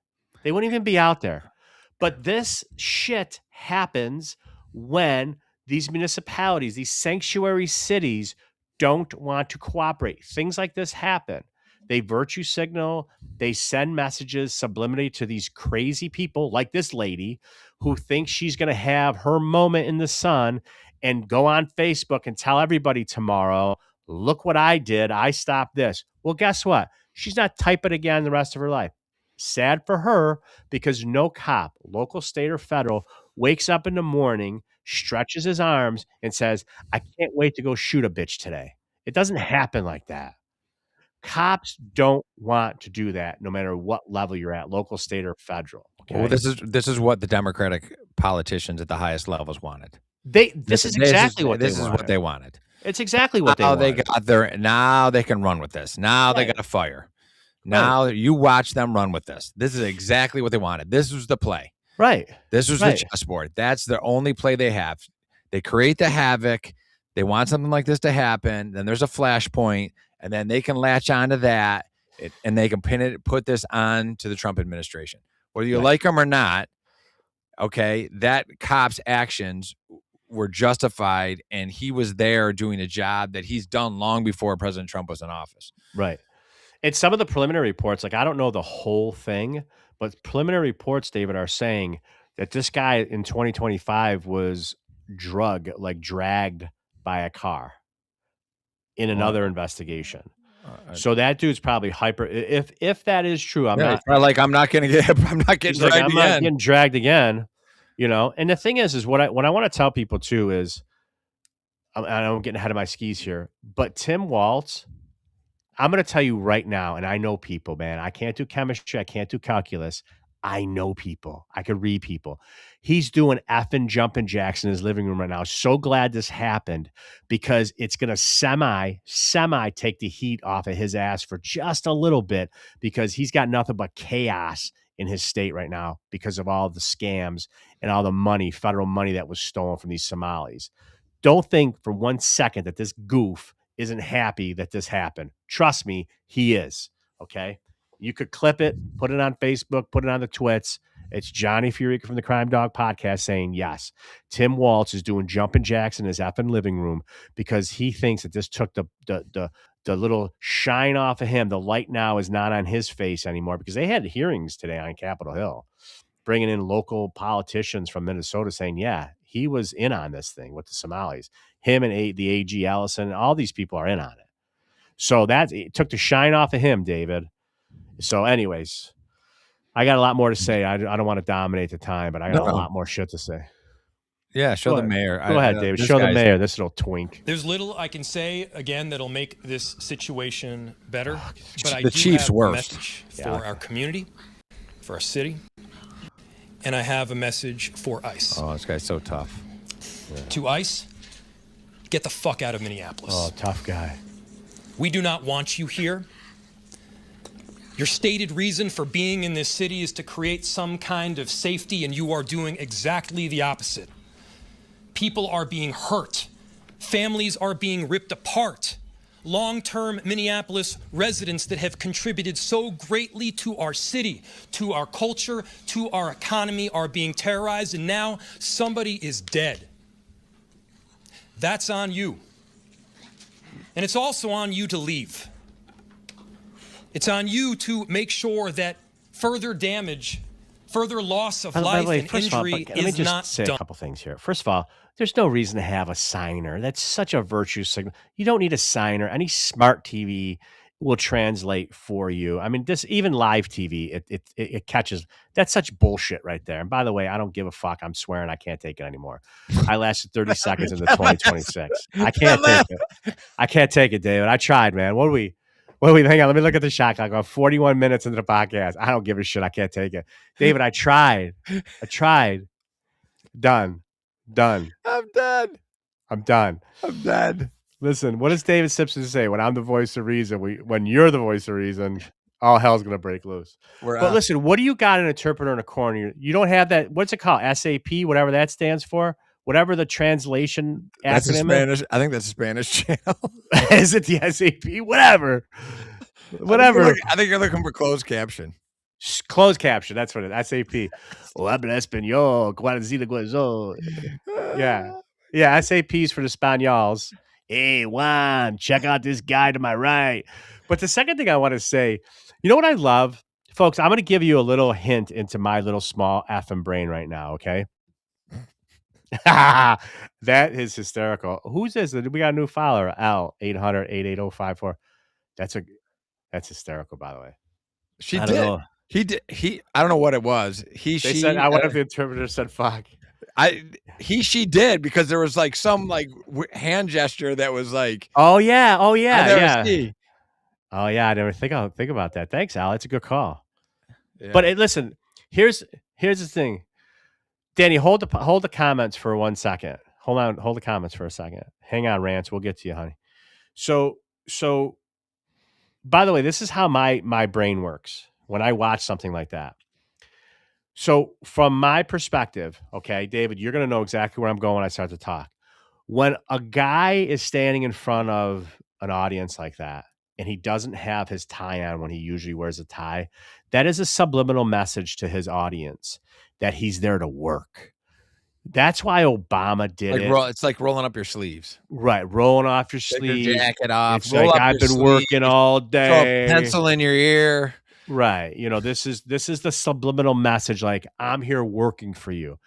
They wouldn't even be out there. But this shit happens when these municipalities, these sanctuary cities, don't want to cooperate. Things like this happen. They virtue signal. They send messages subliminally to these crazy people like this lady who thinks she's going to have her moment in the sun and go on Facebook and tell everybody tomorrow, look what I did. I stopped this. Well, guess what? She's not typing again the rest of her life. Sad for her, because no cop, local, state, or federal, wakes up in the morning, stretches his arms, and says, I can't wait to go shoot a bitch today. It doesn't happen like that. Cops don't want to do that, no matter what level you're at, local, state, or federal. Okay? Well, this is what the Democratic politicians at the highest levels wanted. This is exactly what they wanted. It's exactly what they wanted. They got their, now they can run with this. Now they got to fire. Now you watch them run with this. This is exactly what they wanted. This was the play. Right. This was the chessboard. That's the only play they have. They create the havoc. They want something like this to happen. Then there's a flashpoint, and then they can latch onto that, and they can put this on to the Trump administration. Whether you like them or not, okay, that cop's actions were justified, and he was there doing a job that he's done long before President Trump was in office. Right. And some of the preliminary reports, like I don't know the whole thing, but preliminary reports, David, are saying that this guy in 2025 was dragged by a car in another investigation. So that dude's probably hyper. If that is true, I'm not getting dragged again. You know, and the thing is what I want to tell people too is, I'm getting ahead of my skis here, but Tim Walz, I'm going to tell you right now, and I know people, man. I can't do chemistry. I can't do calculus. I know people. I could read people. He's doing effing jumping jacks in his living room right now. So glad this happened, because it's going to semi take the heat off of his ass for just a little bit, because he's got nothing but chaos in his state right now because of all the scams and all the money, federal money that was stolen from these Somalis. Don't think for 1 second that this goof isn't happy that this happened. Trust me, he is. Okay. You could clip it, put it on Facebook, put it on the twits. It's Johnny Furica from the Crime Dog podcast saying, yes, Tim Walz is doing jumping jacks in his effing living room because he thinks that this took the little shine off of him. The light now is not on his face anymore, because they had hearings today on Capitol Hill, bringing in local politicians from Minnesota saying, yeah, he was in on this thing with the Somalis. Him and the AG Ellison, all these people are in on it. So it took the shine off of him, David. So anyways, I got a lot more to say. I don't want to dominate the time, but I got a lot more shit to say. Yeah, show the mayor. Go ahead, David. Show the mayor this little twink. There's little I can say, again, that'll make this situation better. But the Chiefs' worst. Message for our community, for our city, and I have a message for ICE. Oh, this guy's so tough. To ICE, get the fuck out of Minneapolis. Oh, tough guy. We do not want you here. Your stated reason for being in this city is to create some kind of safety, and you are doing exactly the opposite. People are being hurt. Families are being ripped apart. Long-term Minneapolis residents that have contributed so greatly to our city, to our culture, to our economy are being terrorized, and now somebody is dead. That's on you. And it's also on you to leave. It's on you to make sure that further damage, further loss of life and injury let me is just not say done. a couple things here. First of all, there's no reason to have a signer. That's such a virtue signal. You don't need a signer. Any smart TV will translate for you. I mean, this even live TV, it catches. That's such bullshit right there. And by the way, I don't give a fuck. I'm swearing I can't take it anymore. I lasted 30 seconds into 2026. I can't take it. I can't take it, David. I tried, man. What do we? Hang on. Let me look at the shot clock. I'm 41 minutes into the podcast. I don't give a shit. I can't take it. David, I tried. Done. I'm done. Listen, what does David Simpson say? When I'm the voice of reason, when you're the voice of reason, all hell's going to break loose. But listen, what do you got an interpreter in a corner? You don't have that. What's it called? SAP, whatever that stands for. Whatever the translation That's a acronym Spanish. I think that's a Spanish channel. is. It the SAP? Whatever. I think you're looking for closed caption. Closed caption. That's what it is. SAP. Oh, habla español. Yeah, SAPs for the Spaniards. Hey, Juan, check out this guy to my right. But the second thing I want to say, you know what I love? Folks, I'm going to give you a little hint into my little small effing brain right now, okay? That is hysterical. Who's this? We got a new follower, L 800-880-54. That's hysterical, by the way. She I did. don't know. He did. I don't know what it was. She Said, I wonder if the interpreter said fuck. She did, because there was like some hand gesture that was like, Oh yeah. I never see. Oh yeah, I never think about that. Thanks, Al. It's a good call. Yeah. But listen, here's the thing. Danny, hold the comments for 1 second. Hold the comments for a second. Hang on, Rance. We'll get to you, honey. So by the way, this is how my brain works when I watch something like that. So from my perspective, okay, David, you're going to know exactly where I'm going when I start to talk. When a guy is standing in front of an audience like that, and he doesn't have his tie on when he usually wears a tie, that is a subliminal message to his audience that he's there to work. That's why Obama did it. It's like rolling up your sleeves. Right, rolling off your Take sleeves. your jacket off. It's like, I've been working all day. Throw a pencil in your ear. Right. You know, this is the subliminal message, like, I'm here working for you.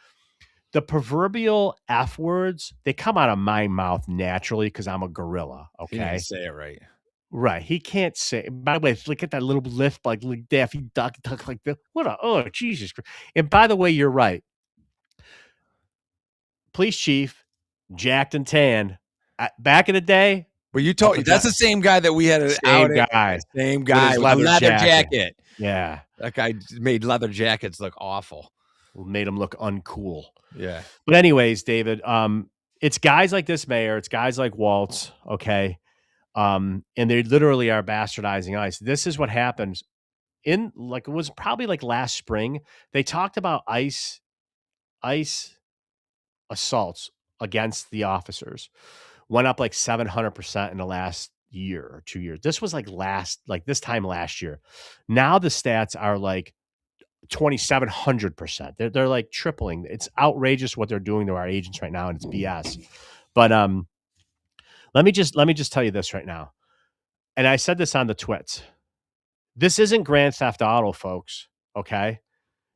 The proverbial F words, they come out of my mouth naturally because I'm a gorilla. He Okay. didn't say it right. Right. He can't say, by the way, look at that little lift, like Daffy Duck like that. Oh, Jesus Christ. And by the way, you're right. Police chief, jacked and tanned. Back in the day, But you told that's the same guy that we had an Same guy. Same guy with a leather jacket. Yeah. That guy made leather jackets look awful. Made him look uncool. Yeah. But anyways, David, it's guys like this mayor, it's guys like Walz, okay? And they literally are bastardizing ICE. This is what happens it was probably like last spring. They talked about ICE assaults against the officers went up like 700% in the last year or 2 years. This was like this time last year. Now the stats are like 2,700%. They're like tripling. It's outrageous what they're doing to our agents right now, and it's BS. But let me just tell you this right now. And I said this on the twits. This isn't Grand Theft Auto, folks. Okay,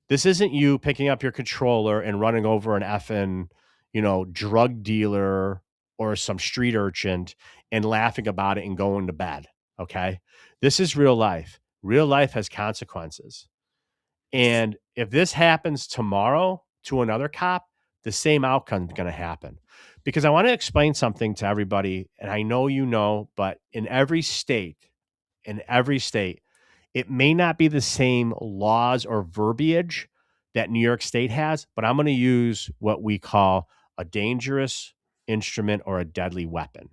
this isn't you picking up your controller and running over an effing, drug dealer or some street urchin and laughing about it and going to bed. Okay, this is real life. Real life has consequences. And if this happens tomorrow to another cop, the same outcome is going to happen. Because I want to explain something to everybody, and I know you know, but in every state, it may not be the same laws or verbiage that New York State has, but I'm going to use what we call a dangerous instrument or a deadly weapon.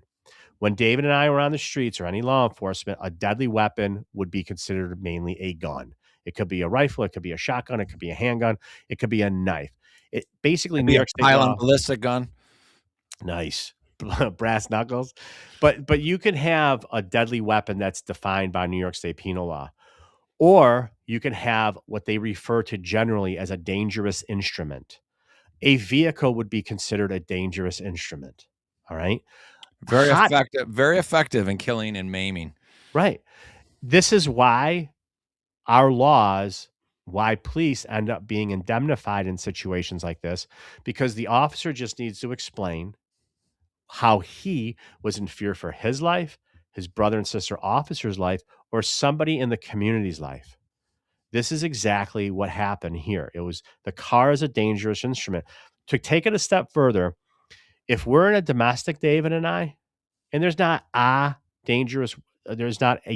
When David and I were on the streets or any law enforcement, a deadly weapon would be considered mainly a gun. It could be a rifle, it could be a shotgun, it could be a handgun, it could be a knife. It basically New York State Pylon law. ballistic gun. Nice. Brass knuckles. But you can have a deadly weapon that's defined by New York State penal law. Or you can have what they refer to generally as a dangerous instrument. A vehicle would be considered a dangerous instrument. All right. Very effective in killing and maiming. Right. This is why our laws, why police end up being indemnified in situations like this, because the officer just needs to explain how he was in fear for his life, his brother and sister officer's life, or somebody in the community's life. This is exactly what happened here. It was the car is a dangerous instrument. To take it a step further, if we're in a domestic, David and I, and there's not a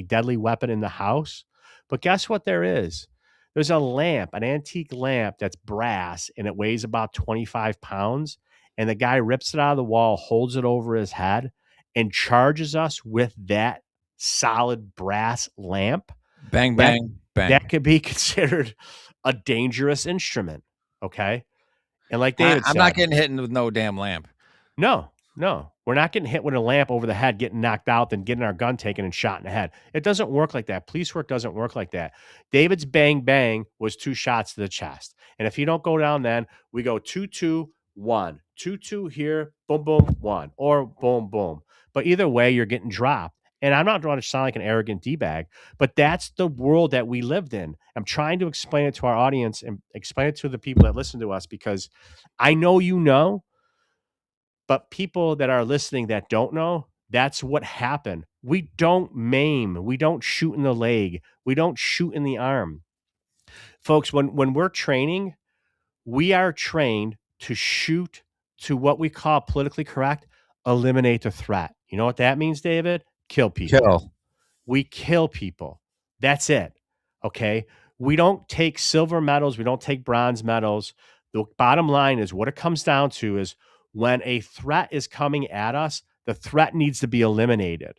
deadly weapon in the house, but guess what there is? There's a lamp, an antique lamp that's brass, and it weighs about 25 pounds. And the guy rips it out of the wall, holds it over his head, and charges us with that solid brass lamp. Bang, bang, bang. That could be considered a dangerous instrument. Okay. And like David said, I'm not getting hit with no damn lamp. No. We're not getting hit with a lamp over the head, getting knocked out, then getting our gun taken and shot in the head. It doesn't work like that. Police work doesn't work like that. David's bang, bang was 2 shots to the chest. And if you don't go down then, we go 2-2-1. 2-2 here, boom, boom, 1. Or boom, boom. But either way, you're getting dropped. And I'm not trying to sound like an arrogant D-bag, but that's the world that we lived in. I'm trying to explain it to our audience and explain it to the people that listen to us, because I know you know, but people that are listening that don't know, that's what happened. We don't maim. We don't shoot in the leg. We don't shoot in the arm. Folks, when we're training, we are trained to shoot to what we call politically correct, eliminate the threat. You know what that means, David? Kill people. Kill. We kill people. That's it. Okay. We don't take silver medals. We don't take bronze medals. The bottom line is what it comes down to is when a threat is coming at us, the threat needs to be eliminated.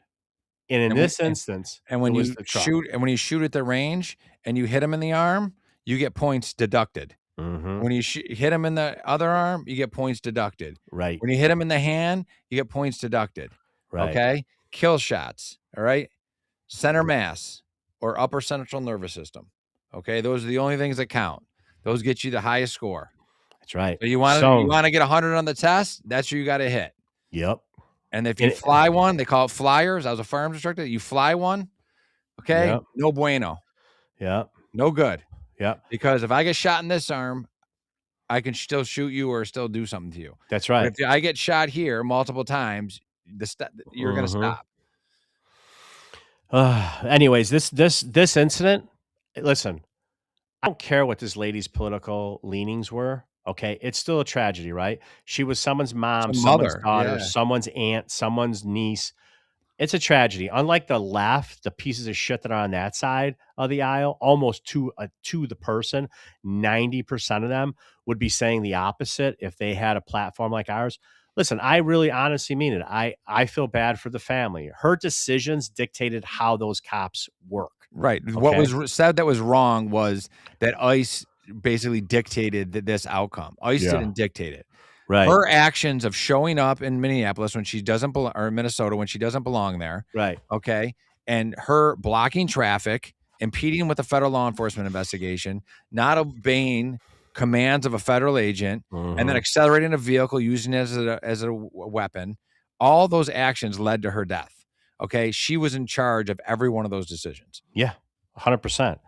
And in this instance, and when you shoot at the range and you hit him in the arm, you get points deducted. Mm-hmm. When you hit him in the other arm, you get points deducted. Right. When you hit him in the hand, you get points deducted. Right. Okay. Kill shots. All right. Center mass or upper central nervous system. Okay. Those are the only things that count. Those get you the highest score. That's right. So you want to get 100 on the test. That's where you got to hit. Yep. And if you fly one, they call it flyers. I was a firearms instructor. You fly one. Okay. Yep. No bueno. Yep. No good. Yep. Because if I get shot in this arm, I can still shoot you or still do something to you. That's right. But if I get shot here multiple times, you're going to stop. Anyways, this incident, listen, I don't care what this lady's political leanings were. Okay. It's still a tragedy, right? She was someone's mom, someone's daughter, someone's aunt, someone's niece. It's a tragedy. Unlike the left, the pieces of shit that are on that side of the aisle, almost to the person, 90% of them would be saying the opposite if they had a platform like ours. Listen, I really honestly mean it. I feel bad for the family. Her decisions dictated how those cops work. Right. Okay? What was said that was wrong was that ICE basically dictated this outcome. ICE didn't dictate it. Right. Her actions of showing up in Minneapolis when she doesn't belong, or Minnesota when she doesn't belong there. Right. Okay. And her blocking traffic, impeding with the federal law enforcement investigation, not obeying commands of a federal agent, and then accelerating a vehicle using it as a weapon. All those actions led to her death. Okay. She was in charge of every one of those decisions. Yeah. 100%.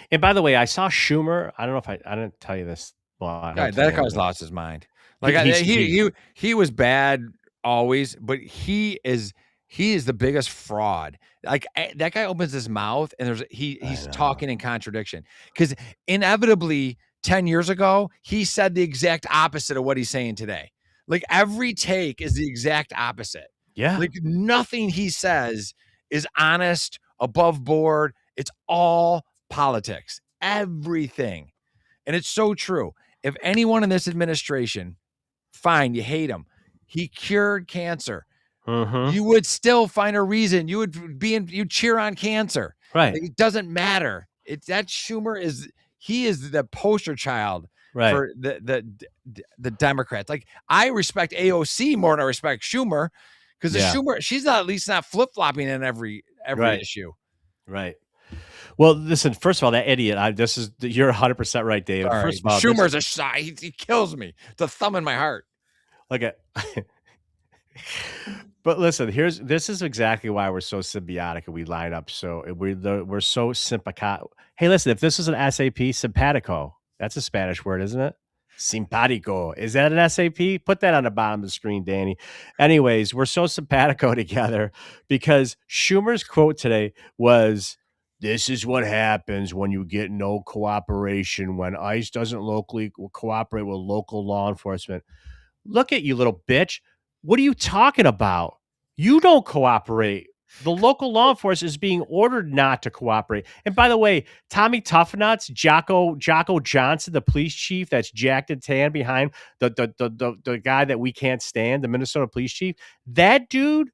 And by the way, I saw Schumer. I don't know if I didn't tell you this. Well, that guy's lost his mind. Like he was bad always, but he is the biggest fraud. Like that guy opens his mouth and he's talking in contradiction, because inevitably 10 years ago, he said the exact opposite of what he's saying today. Like every take is the exact opposite. Yeah. Like nothing he says is honest, above board. It's all politics, everything. And it's so true. If anyone in this administration, fine, you hate him. He cured cancer. Mhm. You would still find a reason. You'd cheer on cancer. Right. Like, it doesn't matter. It's that Schumer is the poster child Right. for the Democrats. Like, I respect AOC more than I respect Schumer, because Yeah. Schumer, she's at least not flip-flopping in every Right. issue. Right. Well, listen, first of all, that idiot, you're 100% right, David. Sorry. First of all, Schumer's a shy. He kills me. It's a thumb in my heart. But listen, this is exactly why we're so symbiotic and we line up. So we're so simpatico. Hey, listen, if this was an SAP, simpatico, that's a Spanish word, isn't it? Simpatico. Is that an SAP? Put that on the bottom of the screen, Danny. Anyways, we're so simpatico together because Schumer's quote today was, "This is what happens when you get no cooperation, when ICE doesn't locally cooperate with local law enforcement." Look at you, little bitch. What are you talking about? You don't cooperate. The local law enforcement is being ordered not to cooperate. And by the way, Tommy Toughnut's Jocko Johnson, the police chief that's jacked and tan behind the guy that we can't stand, the Minnesota police chief, that dude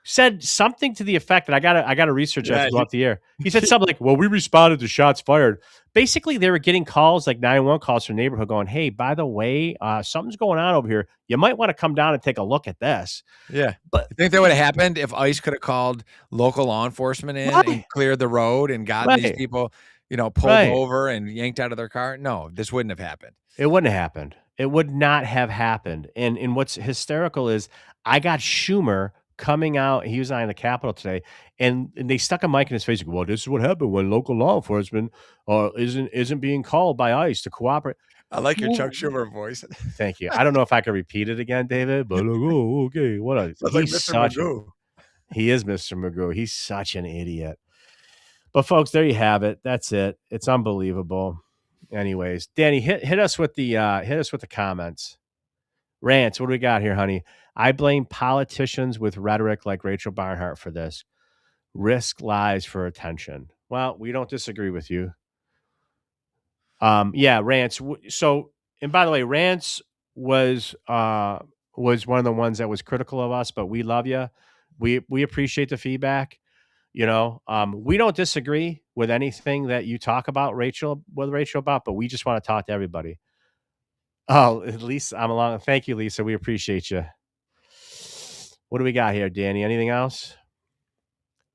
said something to the effect that I gotta research that to go off the air. He said something like, "Well, we responded to shots fired." Basically, they were getting calls like 911 calls from the neighborhood going, "Hey, by the way, something's going on over here. You might want to come down and take a look at this." Yeah. But you think that would have happened if ICE could have called local law enforcement in and cleared the road and gotten these people, pulled over and yanked out of their car? No, this wouldn't have happened. It wouldn't have happened. It would not have happened. And what's hysterical is I got Schumer coming out. He was on the Capitol today, and they stuck a mic in his face. Well, this is what happened when local law enforcement isn't being called by ICE to cooperate. I like your Chuck Schumer voice. Thank you. I don't know if I can repeat it again, David, but okay. What a That's like Mr. Magoo. He is Mr. Magoo. He's such an idiot. But folks, there you have it. That's it. It's unbelievable. Anyways, Danny, hit us with the comments. Rants. What do we got here, honey? I blame politicians with rhetoric like Rachel Barnhart for this. Risk lies for attention. Well, we don't disagree with you. Yeah, Rants. So, and by the way, Rants was one of the ones that was critical of us, but we love you. We appreciate the feedback. We don't disagree with anything that you talk about Rachel about, but we just want to talk to everybody. Oh, Lisa, I'm along. Thank you, Lisa. We appreciate you. What do we got here, Danny? Anything else?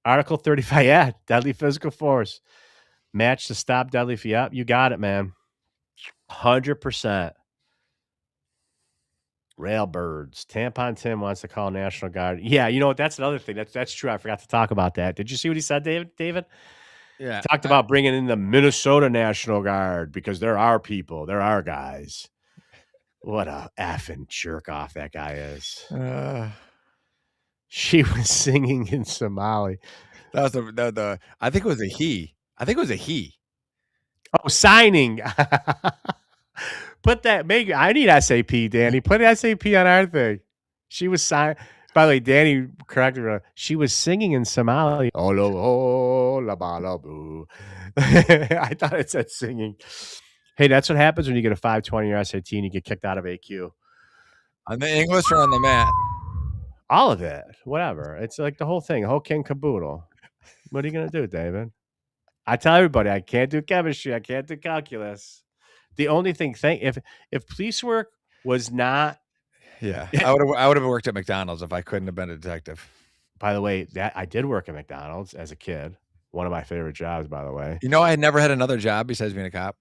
Article 35. Yeah, deadly physical force. Match to stop deadly. Yep, you got it, man. 100%. Railbirds. Tampon Tim wants to call National Guard. Yeah, you know what? That's another thing. That's true. I forgot to talk about that. Did you see what he said, David? Yeah. He talked about bringing in the Minnesota National Guard because they're our people. They're our guys. What a effing jerk off that guy is. She was singing in Somali. That was the I think it was a he. Oh, signing. Put that. I need SAP, Danny. Put SAP on our thing. She was signing. By the way, Danny corrected her. She was singing in Somali. Oh, la ba la boo. I thought it said singing. Hey, that's what happens when you get a 520 or SAT and you get kicked out of AQ. On the English or on the mat? All of it. Whatever. It's like the whole thing. Whole king caboodle. What are you going to do, David? I tell everybody I can't do chemistry. I can't do calculus. The only thing, if police work was not. Yeah. I would have worked at McDonald's if I couldn't have been a detective. By the way, I did work at McDonald's as a kid. One of my favorite jobs, by the way. I had never had another job besides being a cop.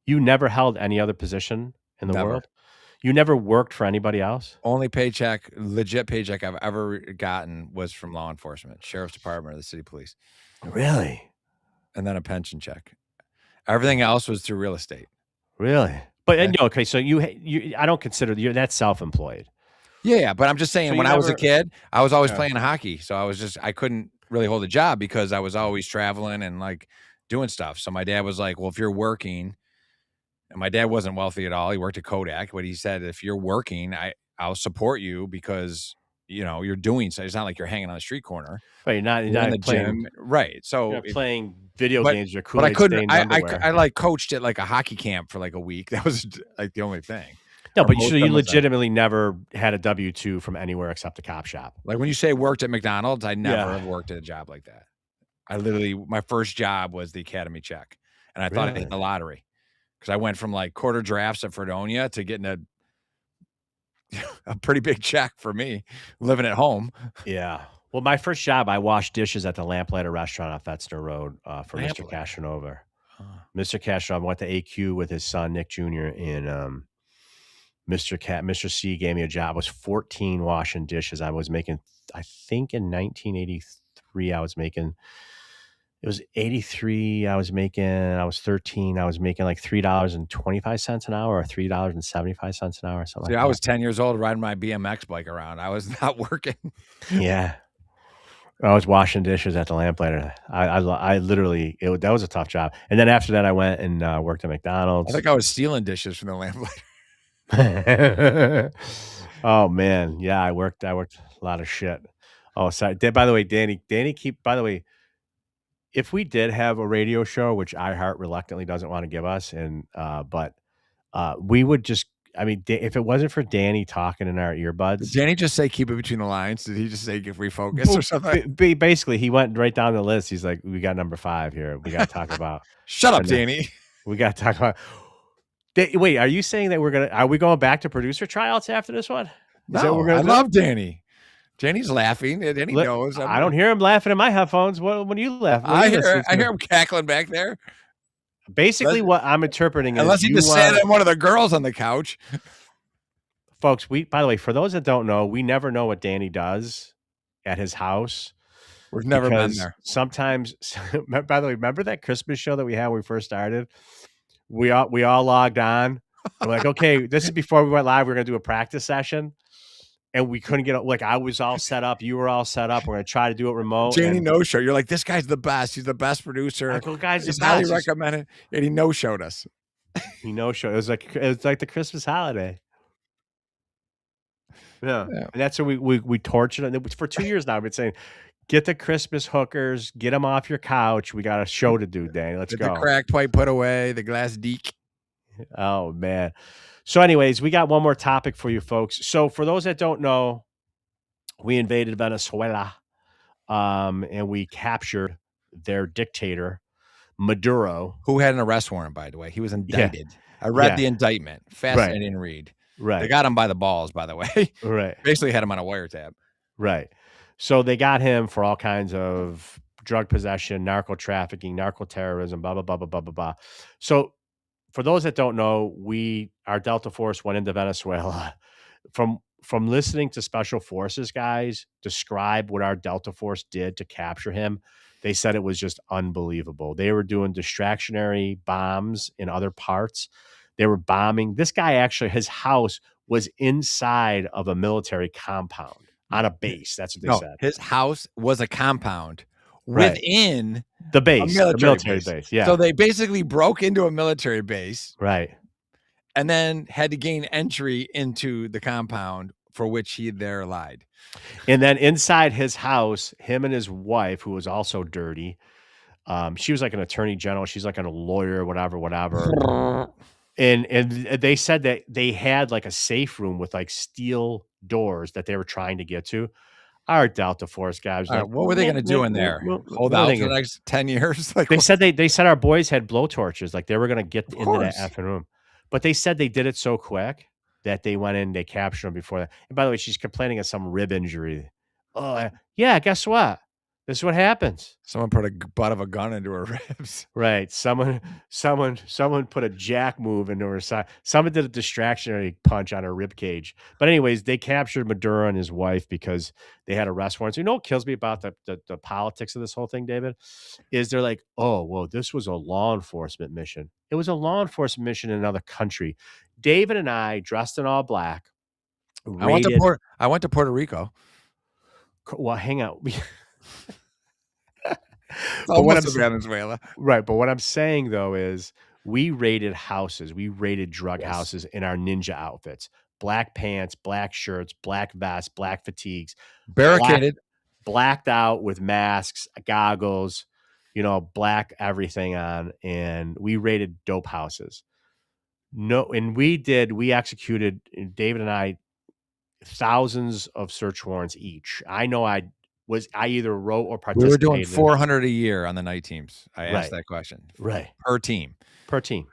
You never held any other position in the world? You never worked for anybody else? Only legit paycheck I've ever gotten was from law enforcement, sheriff's department, or the city police. Really? And then a pension check. Everything else was through real estate. Really? But okay, so you I don't consider that's self-employed. Yeah, but I'm just saying, when I was a kid, I was always playing hockey, so I couldn't really hold a job because I was always traveling and like doing stuff. So my dad was like, "Well, if you're working," and my dad wasn't wealthy at all. He worked at Kodak, but he said, "If you're working, I'll support you because you're doing so. It's not like you're hanging on a street corner. But you're not You're in the playing gym, right? So you're not playing video but games. Your but I Kool-Aid couldn't. stained I underwear. like coached at like a hockey camp for like a week. That was like the only thing. No, Or but most you of them was that. legitimately never had a W-2 from anywhere except a cop shop. Like when you say worked at McDonald's, I never Yeah. have worked at a job like that. I literally, my first job was the academy check, and I thought I Really? hit the lottery because I went from like quarter drafts at Fredonia to getting a pretty big check for me living at home. Yeah. Well, my first job, I washed dishes at the Lamplighter restaurant off Fetzner Road for Mr. Lamplighter. Casanova. Huh. Mr. Casanova went to AQ with his son, Nick Jr., and Mr. C gave me a job. I was 14 washing dishes. I was making, I think in 1983, I was making, it was 83. I was 13. I was making like $3.25 an hour or $3.75 an hour, something See, like I that. was 10 years old riding my BMX bike around. I was not working. Yeah. I was washing dishes at the Lamplighter. I literally, that was a tough job. And then after that, I went and worked at I McDonald's. think I was stealing dishes from the lamplighter. Oh man, yeah, I worked a lot of shit. Oh, sorry. By the way, Danny, by the way, if we did have a radio show, which iHeart reluctantly doesn't want to give us, but we would just, I mean, if it wasn't for Danny talking in our Did earbuds, Danny just say keep it between the lines? Did he just say if we focus or something? basically, he went right down the list. He's like, we got number 5 here. We got to talk about. Shut up, And then- Danny. We got to talk about. Wait, are you saying that are we going back to producer tryouts after this one? Is that No, what we're gonna I do? love Danny. Danny's laughing, and he knows. I don't hear him laughing in my headphones. When you laugh, what are I you hear listening to? him cackling back there. Basically, what I'm interpreting Unless is he you just sat on one of the girls on the couch. folks. By the way, for those that don't know, we never know what Danny does at his house. We've never been because there. Sometimes, by the way, remember that Christmas show that we had when we first started? We all logged on. We're like, okay, this is before we went live. We're gonna do a practice session, and we couldn't get like I was all set up. You were all set up. We're gonna try to do it remote. Danny and no show. You're like, this guy's the best. He's the best producer. I go, guys, He's the highly best. recommended, and he no showed us. He no show. It was like the Christmas holiday. Yeah. And that's what we tortured it for 2 years now. I've been saying, get the Christmas hookers, get them off your couch. We got a show to do, Danny. Let's Get go. the cracked pipe put away, the glass deek. Oh man. So, anyways, we got one more topic for you folks. So, for those that don't know, we invaded Venezuela, and we captured their dictator, Maduro. Who had an arrest warrant, by the way. He was indicted. I read the indictment. Fascinating read. Right. They got him by the balls, by the way. Right. Basically had him on a wiretap. Right. So they got him for all kinds of drug possession, narco trafficking, narco terrorism, blah, blah, blah, blah, blah, blah, blah. So for those that don't know, our Delta Force went into Venezuela. From listening to Special Forces guys describe what our Delta Force did to capture him, they said it was just unbelievable. They were doing distractionary bombs in other parts. They were bombing. This guy actually, his house was inside of a military compound on a base. That's what they said. His house was a compound Right. within The base, a military base. Yeah. So they basically broke into a military base Right. and then had to gain entry into the compound for which he there lied. And then inside his house, him and his wife, who was also dirty, she was like an attorney general. She's like a lawyer, whatever. And they said that they had like a safe room with like steel doors that they were trying to get to. Our Delta Force guys, All right, what were they going to do in there? Hold out for the next 10 years? Like, They said they said our boys had blowtorches, like they were going to get into that course. effing room. But they said they did it so quick that they went in, they captured him before that. And by the way, she's complaining of some rib injury. Oh, yeah, guess what? This is what happens. someone put a butt of a gun into her ribs. Right. Someone put a jack move into her side. Someone did a distractionary punch on her rib cage. But anyways, they captured Maduro and his wife because they had arrest warrants. You know what kills me about the politics of this whole thing, David? Is they're like, oh, well, this was a law enforcement mission. It was a law enforcement mission in another country. David and I, dressed in all black, I went to Puerto Rico. Well, hang out. Almost Venezuela. Right. But what I'm saying, though, is we raided houses. We raided drug houses in our ninja outfits. black pants, black shirts, black vests, black fatigues, Barricaded. blacked out with masks, goggles, black everything on, and we raided dope houses. No, and we executed, David and I, thousands of search warrants each. I know I either wrote or We participated. were doing 400 a year on the night teams. I asked that question. Right. Per team. Per team.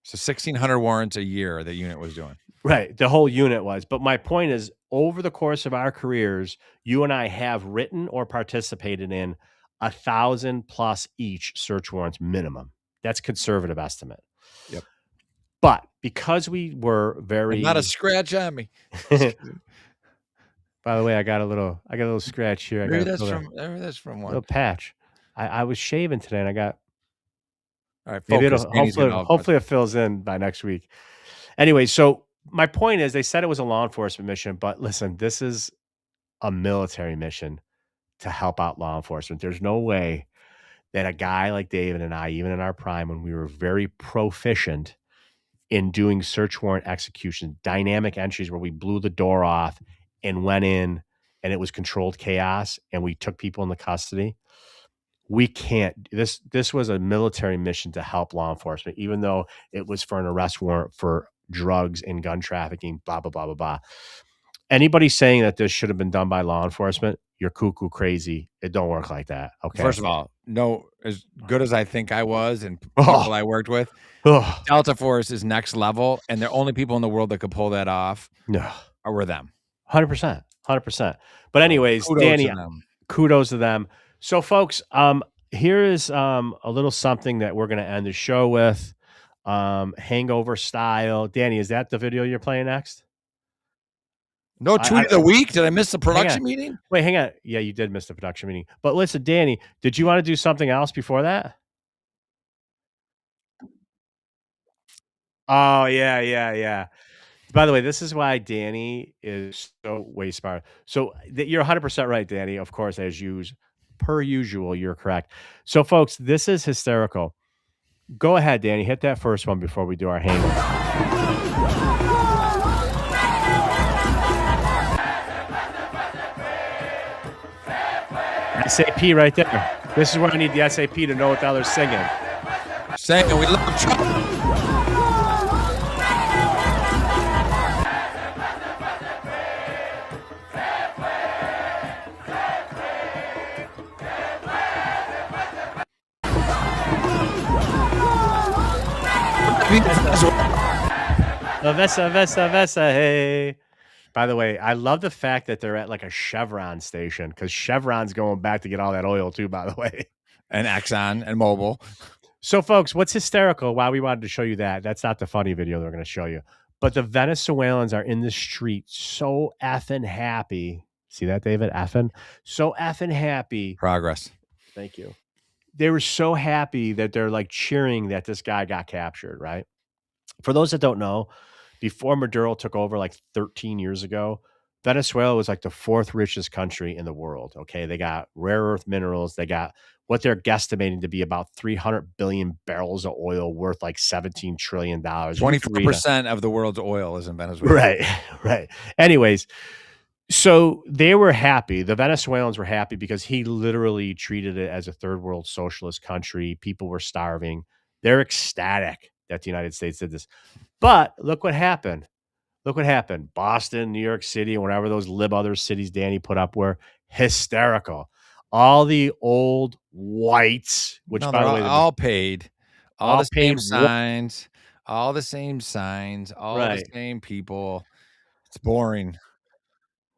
So 1,600 warrants a year the unit was doing. Right. The whole unit was. But my point is, over the course of our careers, you and I have written or participated in 1,000 plus each search warrants minimum. That's conservative estimate. Yep. But because we were very not a scratch on me. By the way, I got a little scratch here. Maybe that's from one. Little patch. I was shaving today and I got. All right, maybe focus. hopefully it fills in by next week. Anyway, so my point is, they said it was a law enforcement mission, but listen, this is a military mission to help out law enforcement. There's no way that a guy like David and I, even in our prime, when we were very proficient in doing search warrant executions, dynamic entries where we blew the door off and went in and it was controlled chaos and we took people into custody. We can't. This was a military mission to help law enforcement, even though it was for an arrest warrant for drugs and gun trafficking, blah, blah, blah, blah, blah. Anybody saying that this should have been done by law enforcement, you're cuckoo crazy. It don't work like that. Okay. First of all, no, as good as I think I was and people I worked with, Delta Force is next level, and the only people in the world that could pull that off were them. 100%. But anyways, Danny, kudos to them. So, folks, here is a little something that we're going to end the show with, hangover style. Danny, is that the video you're playing next? No tweet of the week? Did I miss the production meeting? Wait, hang on. Yeah, you did miss the production meeting. But listen, Danny, did you want to do something else before that? Oh, yeah. By the way, this is why Danny is so way smart. So you're 100% right, Danny. Of course, per usual, you're correct. So, folks, this is hysterical. Go ahead, Danny. Hit that first one before we do our hangover. SAP right there. This is where I need the SAP to know what the other's singing. Saying we love Trump. Vesa, hey. By the way, I love the fact that they're at like a Chevron station, because Chevron's going back to get all that oil too, by the way. And Exxon and Mobil. So, folks, what's hysterical, why we wanted to show you that's not the funny video they're going to show you, but the Venezuelans are in the street so effing happy. See that, David? Effing? So effing happy. Progress. Thank you. They were so happy that they're like cheering that this guy got captured, right? For those that don't know, before Maduro took over like 13 years ago, Venezuela was like the fourth richest country in the world. Okay. They got rare earth minerals. They got what they're guesstimating to be about 300 billion barrels of oil worth like $17 trillion. 24% of the world's oil is in Venezuela. Right. Anyways, so they were happy. The Venezuelans were happy because he literally treated it as a third world socialist country. People were starving. They're ecstatic that the United States did this. But look what happened. Boston, New York City, whatever those other cities Danny put up were hysterical. All the old whites, which by the way, all paid. All the same signs. All the same signs. All the same people. It's boring.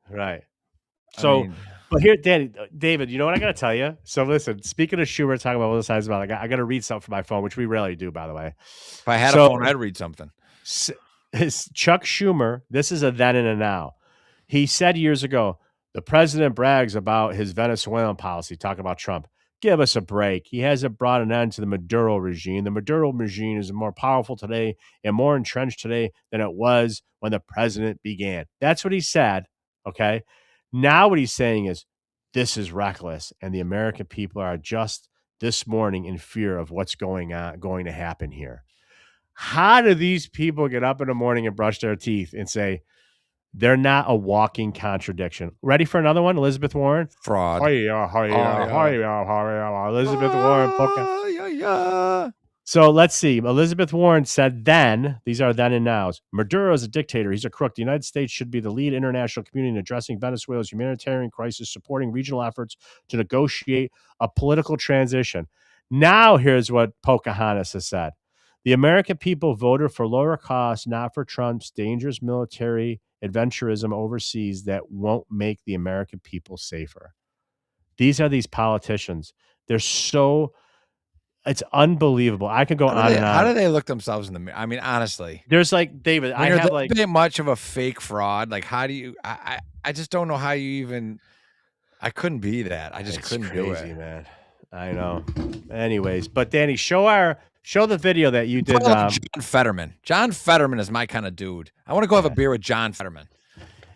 Right. So, but here, David, you know what I got to tell you? So listen, speaking of Schumer, talking about both sides about it, I got to read something from my phone, which we rarely do, by the way. If I had a phone, I'd read something. Chuck Schumer, this is a then and a now. He said years ago, the president brags about his Venezuelan policy, talking about Trump. Give us a break. He hasn't brought an end to the Maduro regime. The Maduro regime is more powerful today and more entrenched today than it was when the president began. That's what he said. Okay. Now what he's saying is this is reckless, and the American people are just this morning in fear of what's going to happen here. How do these people get up in the morning and brush their teeth and say they're not a walking contradiction? Ready for another one? Elizabeth Warren. Fraud. Hiya. Elizabeth Warren. Yeah. So let's see. Elizabeth Warren said then, these are then and nows. Maduro is a dictator. He's a crook. The United States should be the lead international community in addressing Venezuela's humanitarian crisis, supporting regional efforts to negotiate a political transition. Now here's what Pocahontas has said. The American people voted for lower costs, not for Trump's dangerous military adventurism overseas that won't make the American people safer. These are these politicians. They're so... It's unbelievable. I could go on and on. How do they look themselves in the mirror? I mean, honestly, there's like David. I have like bit much of a fake fraud. Like, how do you? I just don't know how you even. I couldn't be that. I just couldn't do it, man. I know. Anyways, but Danny, show the video that you did. John Fetterman. John Fetterman is my kind of dude. I want to go have a beer with John Fetterman.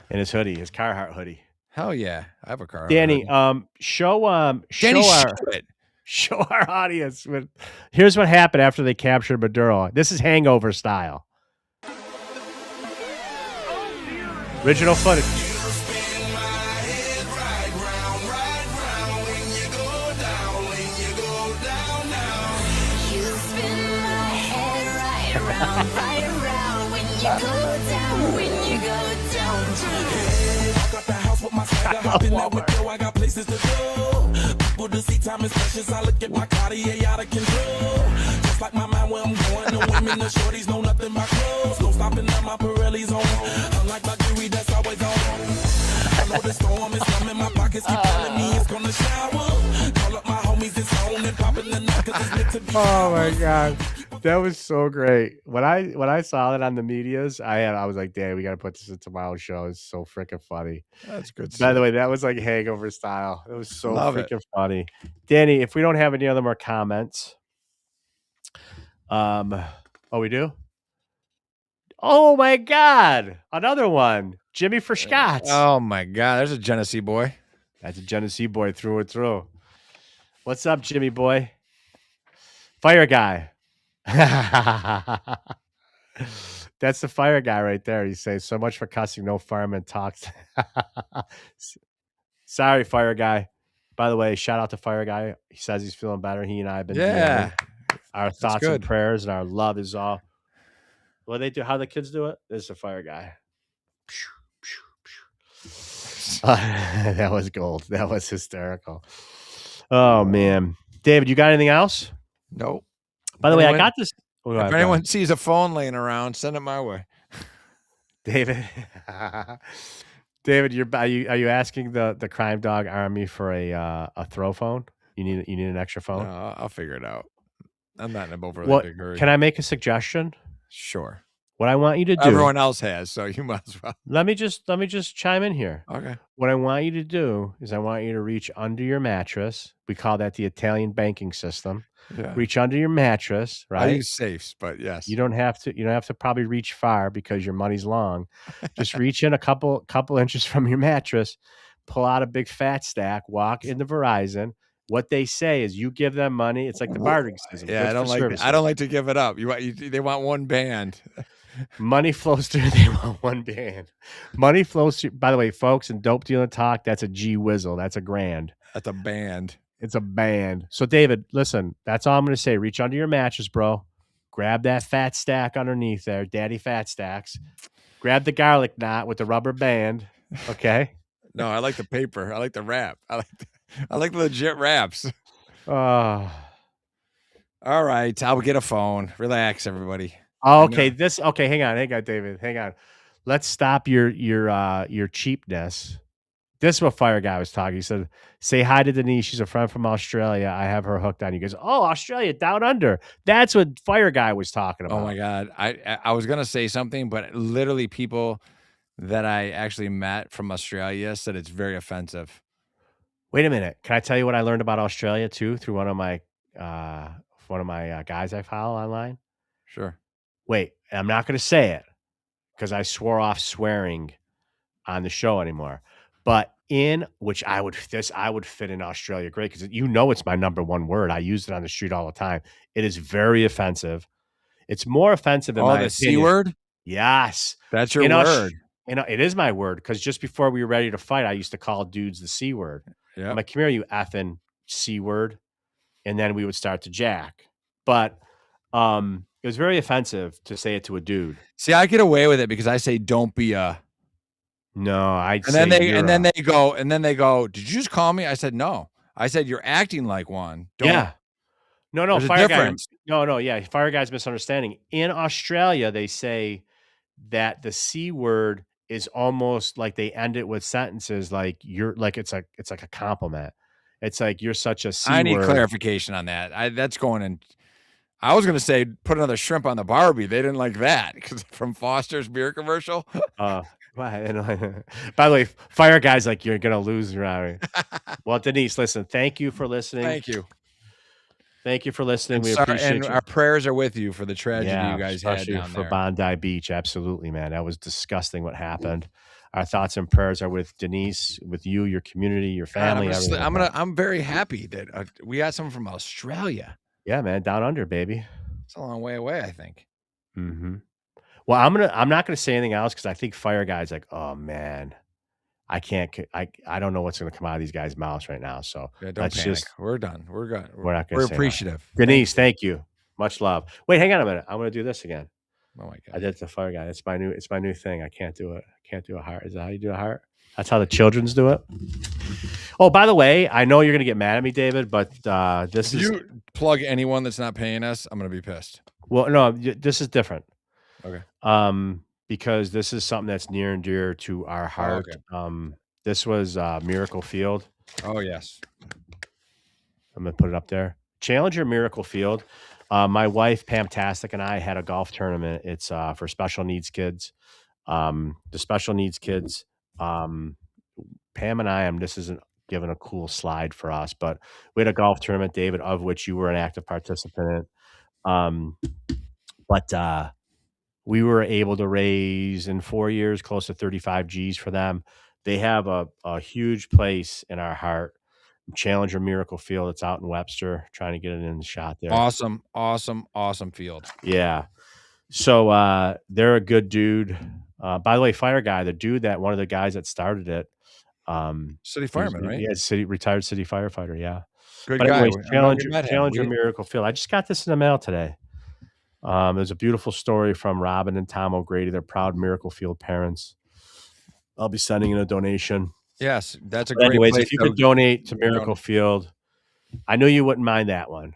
In his hoodie, his Carhartt hoodie. Hell yeah, I have a Carhartt. Danny, show our audience. Here's what happened after they captured Maduro. This is Hangover style. Original footage. I got places to go. People to see time is precious. I look at my Cartier out of control. Just like my mind where I'm going. The women, the shorties know nothing but clothes. No stopping at my Pirelli's on. Unlike my jewelry that's always on. I know the storm is coming. My pockets keep telling me it's gonna shower. Call up my homies, it's on and popping the night 'cause it's meant to be. Oh my God. That was so great. When I saw it on the medias, I was like, damn, we got to put this in tomorrow's show. It's so freaking funny. That's good. By the way, that was like Hangover style. It was so freaking funny. Danny, if we don't have any other more comments. We do? Oh my God. Another one. Jimmy for Scott's. Oh my God. There's a Genesee boy. That's a Genesee boy through and through. What's up, Jimmy boy? Fire guy. That's the fire guy right there. He says, so much for cussing. No fireman talks. Sorry, fire guy. By the way, shout out to fire guy. He says he's feeling better. He and I have been DMing. Our thoughts and prayers and our love is all. What they do, how the kids do it? This is a fire guy. That was gold. That was hysterical. Oh man. David, you got anything else? Nope. By the way, I got this. If anyone sees a phone laying around, send it my way. David, David, are you asking the Crime Dog Army for a throw phone? You need an extra phone? No, I'll figure it out. I'm not in a overly big hurry. Can I make a suggestion? Sure. What I want you to do. Everyone else has, so you might as well. Let me just chime in here. Okay. What I want you to do is I want you to reach under your mattress. We call that the Italian banking system. Yeah. Reach under your mattress, right? I use safes, but yes. You don't have to probably reach far because your money's long. Just reach in a couple inches from your mattress, pull out a big fat stack, walk into Verizon. What they say is you give them money. It's like the bartering system. Yeah, I don't like to give it up. They want one band. Money flows through. They want one band. Money flows through. By the way, folks, in Dope Dealer Talk, that's a G Whizzle. That's a grand. That's a band. It's a band. So, David, listen, that's all I'm going to say. Reach under your mattress, bro. Grab that fat stack underneath there, daddy fat stacks. Grab the garlic knot with the rubber band, okay? No, I like the paper. I like the wrap. I like the legit wraps. All right, I'll get a phone. Relax, everybody. Okay, hang on, David. Hang on. Let's stop your cheapness. This is what Fire Guy was talking. He said, say hi to Denise. She's a friend from Australia. I have her hooked on you. He goes, oh, Australia, down under. That's what Fire Guy was talking about. Oh, my God. I was going to say something, but literally people that I actually met from Australia said it's very offensive. Wait a minute. Can I tell you what I learned about Australia, too, through one of my guys I follow online? Sure. Wait, I'm not going to say it because I swore off swearing on the show anymore. But I would fit in Australia great because it's my number one word. I use it on the street all the time. It is very offensive. It's more offensive in Oh, my the C opinion. word? Yes. That's your You know, word. it is my word because just before we were ready to fight, I used to call dudes the C word. Yeah. I'm like, come here, you effing C word. And then we would start to jack. But it was very offensive to say it to a dude. See, I get away with it because I say don't be a. No, I'd And say then they go, did you just call me? I said no. I said you're acting like one. Don't. Yeah. No, There's a fire guy. difference. No, yeah. Fire guy's misunderstanding. In Australia, they say that the C word is almost like they end it with sentences like you're like it's like a compliment. It's like you're such a C I need word. clarification on that. That's going in. I was going to say put another shrimp on the Barbie. They didn't like that because from Foster's beer commercial. By the way, fire guy's like you're gonna lose around. Well, Denise, listen. Thank you for listening. Thank you. Thank you for listening. We appreciate appreciate you. Our prayers are with you for the tragedy you guys had especially down for there. Bondi Beach. Absolutely, man. That was disgusting what happened. Our thoughts and prayers are with Denise, with you, your community, your family. I'm very happy that we got someone from Australia. Yeah, man, down under, baby. It's a long way away, I think. Mm-hmm. Well, I'm not gonna say anything else because I think Fire Guy's like, oh man, I can't. I don't know what's gonna come out of these guys' mouths right now. So yeah, don't panic. We're done. We're good. We're not gonna. We're appreciative. Denise, thank you. Much love. Wait, hang on a minute. I'm gonna do this again. Oh my god! I did the Fire Guy. It's my new thing. I can't do it. I can't do a heart. Is that how you do a heart? That's how the children's do it. Oh, by the way, I know you're gonna get mad at me, David, but if you plug anyone that's not paying us, I'm gonna be pissed. Well, no, this is different. Okay. Because this is something that's near and dear to our heart. Oh, okay. This was Miracle Field. Oh yes. I'm gonna put it up there. Challenger Miracle Field. My wife Pamtastic and I had a golf tournament. It's for special needs kids. The special needs kids. Pam and I this isn't given a cool slide for us, but we had a golf tournament, David, of which you were an active participant in. But we were able to raise in 4 years close to 35 G's for them. They have a huge place in our heart. Challenger Miracle Field. It's out in Webster, trying to get it in the shot there. Awesome field. Yeah. So they're a good dude. By the way, Fire Guy, the dude one of the guys that started it. City fireman, right? Yeah, retired city firefighter. Yeah. Good but guy. Anyways, Challenger Miracle Field. I just got this in the mail today. There's a beautiful story from Robin and Tom O'Grady. They're proud Miracle Field parents. I'll be sending in a donation. Yes, that's a great anyways, place. If you could donate to Miracle Field, I knew you wouldn't mind that one.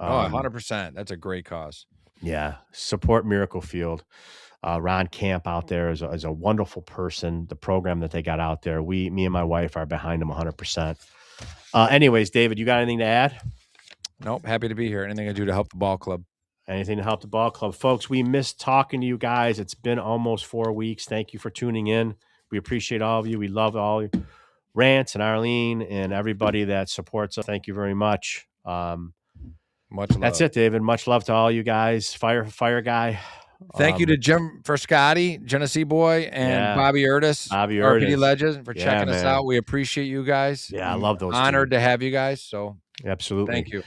100%. That's a great cause. Yeah. Support Miracle Field. Ron Camp out there is a wonderful person. The program that they got out there, me and my wife are behind them 100%. Anyways, David, you got anything to add? Nope. Happy to be here. Anything I do to help the ball club. Anything to help the ball club. Folks, we missed talking to you guys. It's been almost 4 weeks. Thank you for tuning in. We appreciate all of you. We love all your Rants and Arlene and everybody that supports us. Thank you very much. Much love. That's it, David. Much love to all you guys. Fire Guy. Thank you to Jim for Scotty, Genesee Boy, and Bobby Urtis, RPD Legends, for checking us out. We appreciate you guys. Yeah, I love those. Honored to have you guys. So absolutely. Thank you.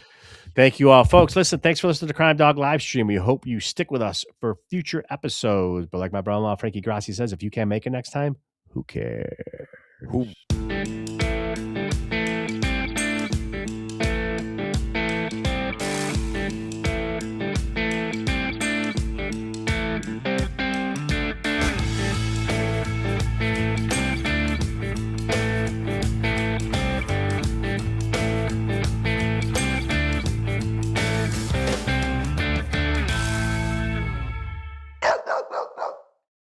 Thank you all, folks. Listen, thanks for listening to the Crime Dog live stream. We hope you stick with us for future episodes. But like my brother-in-law, Frankie Grassi, says, if you can't make it next time, who cares? Who?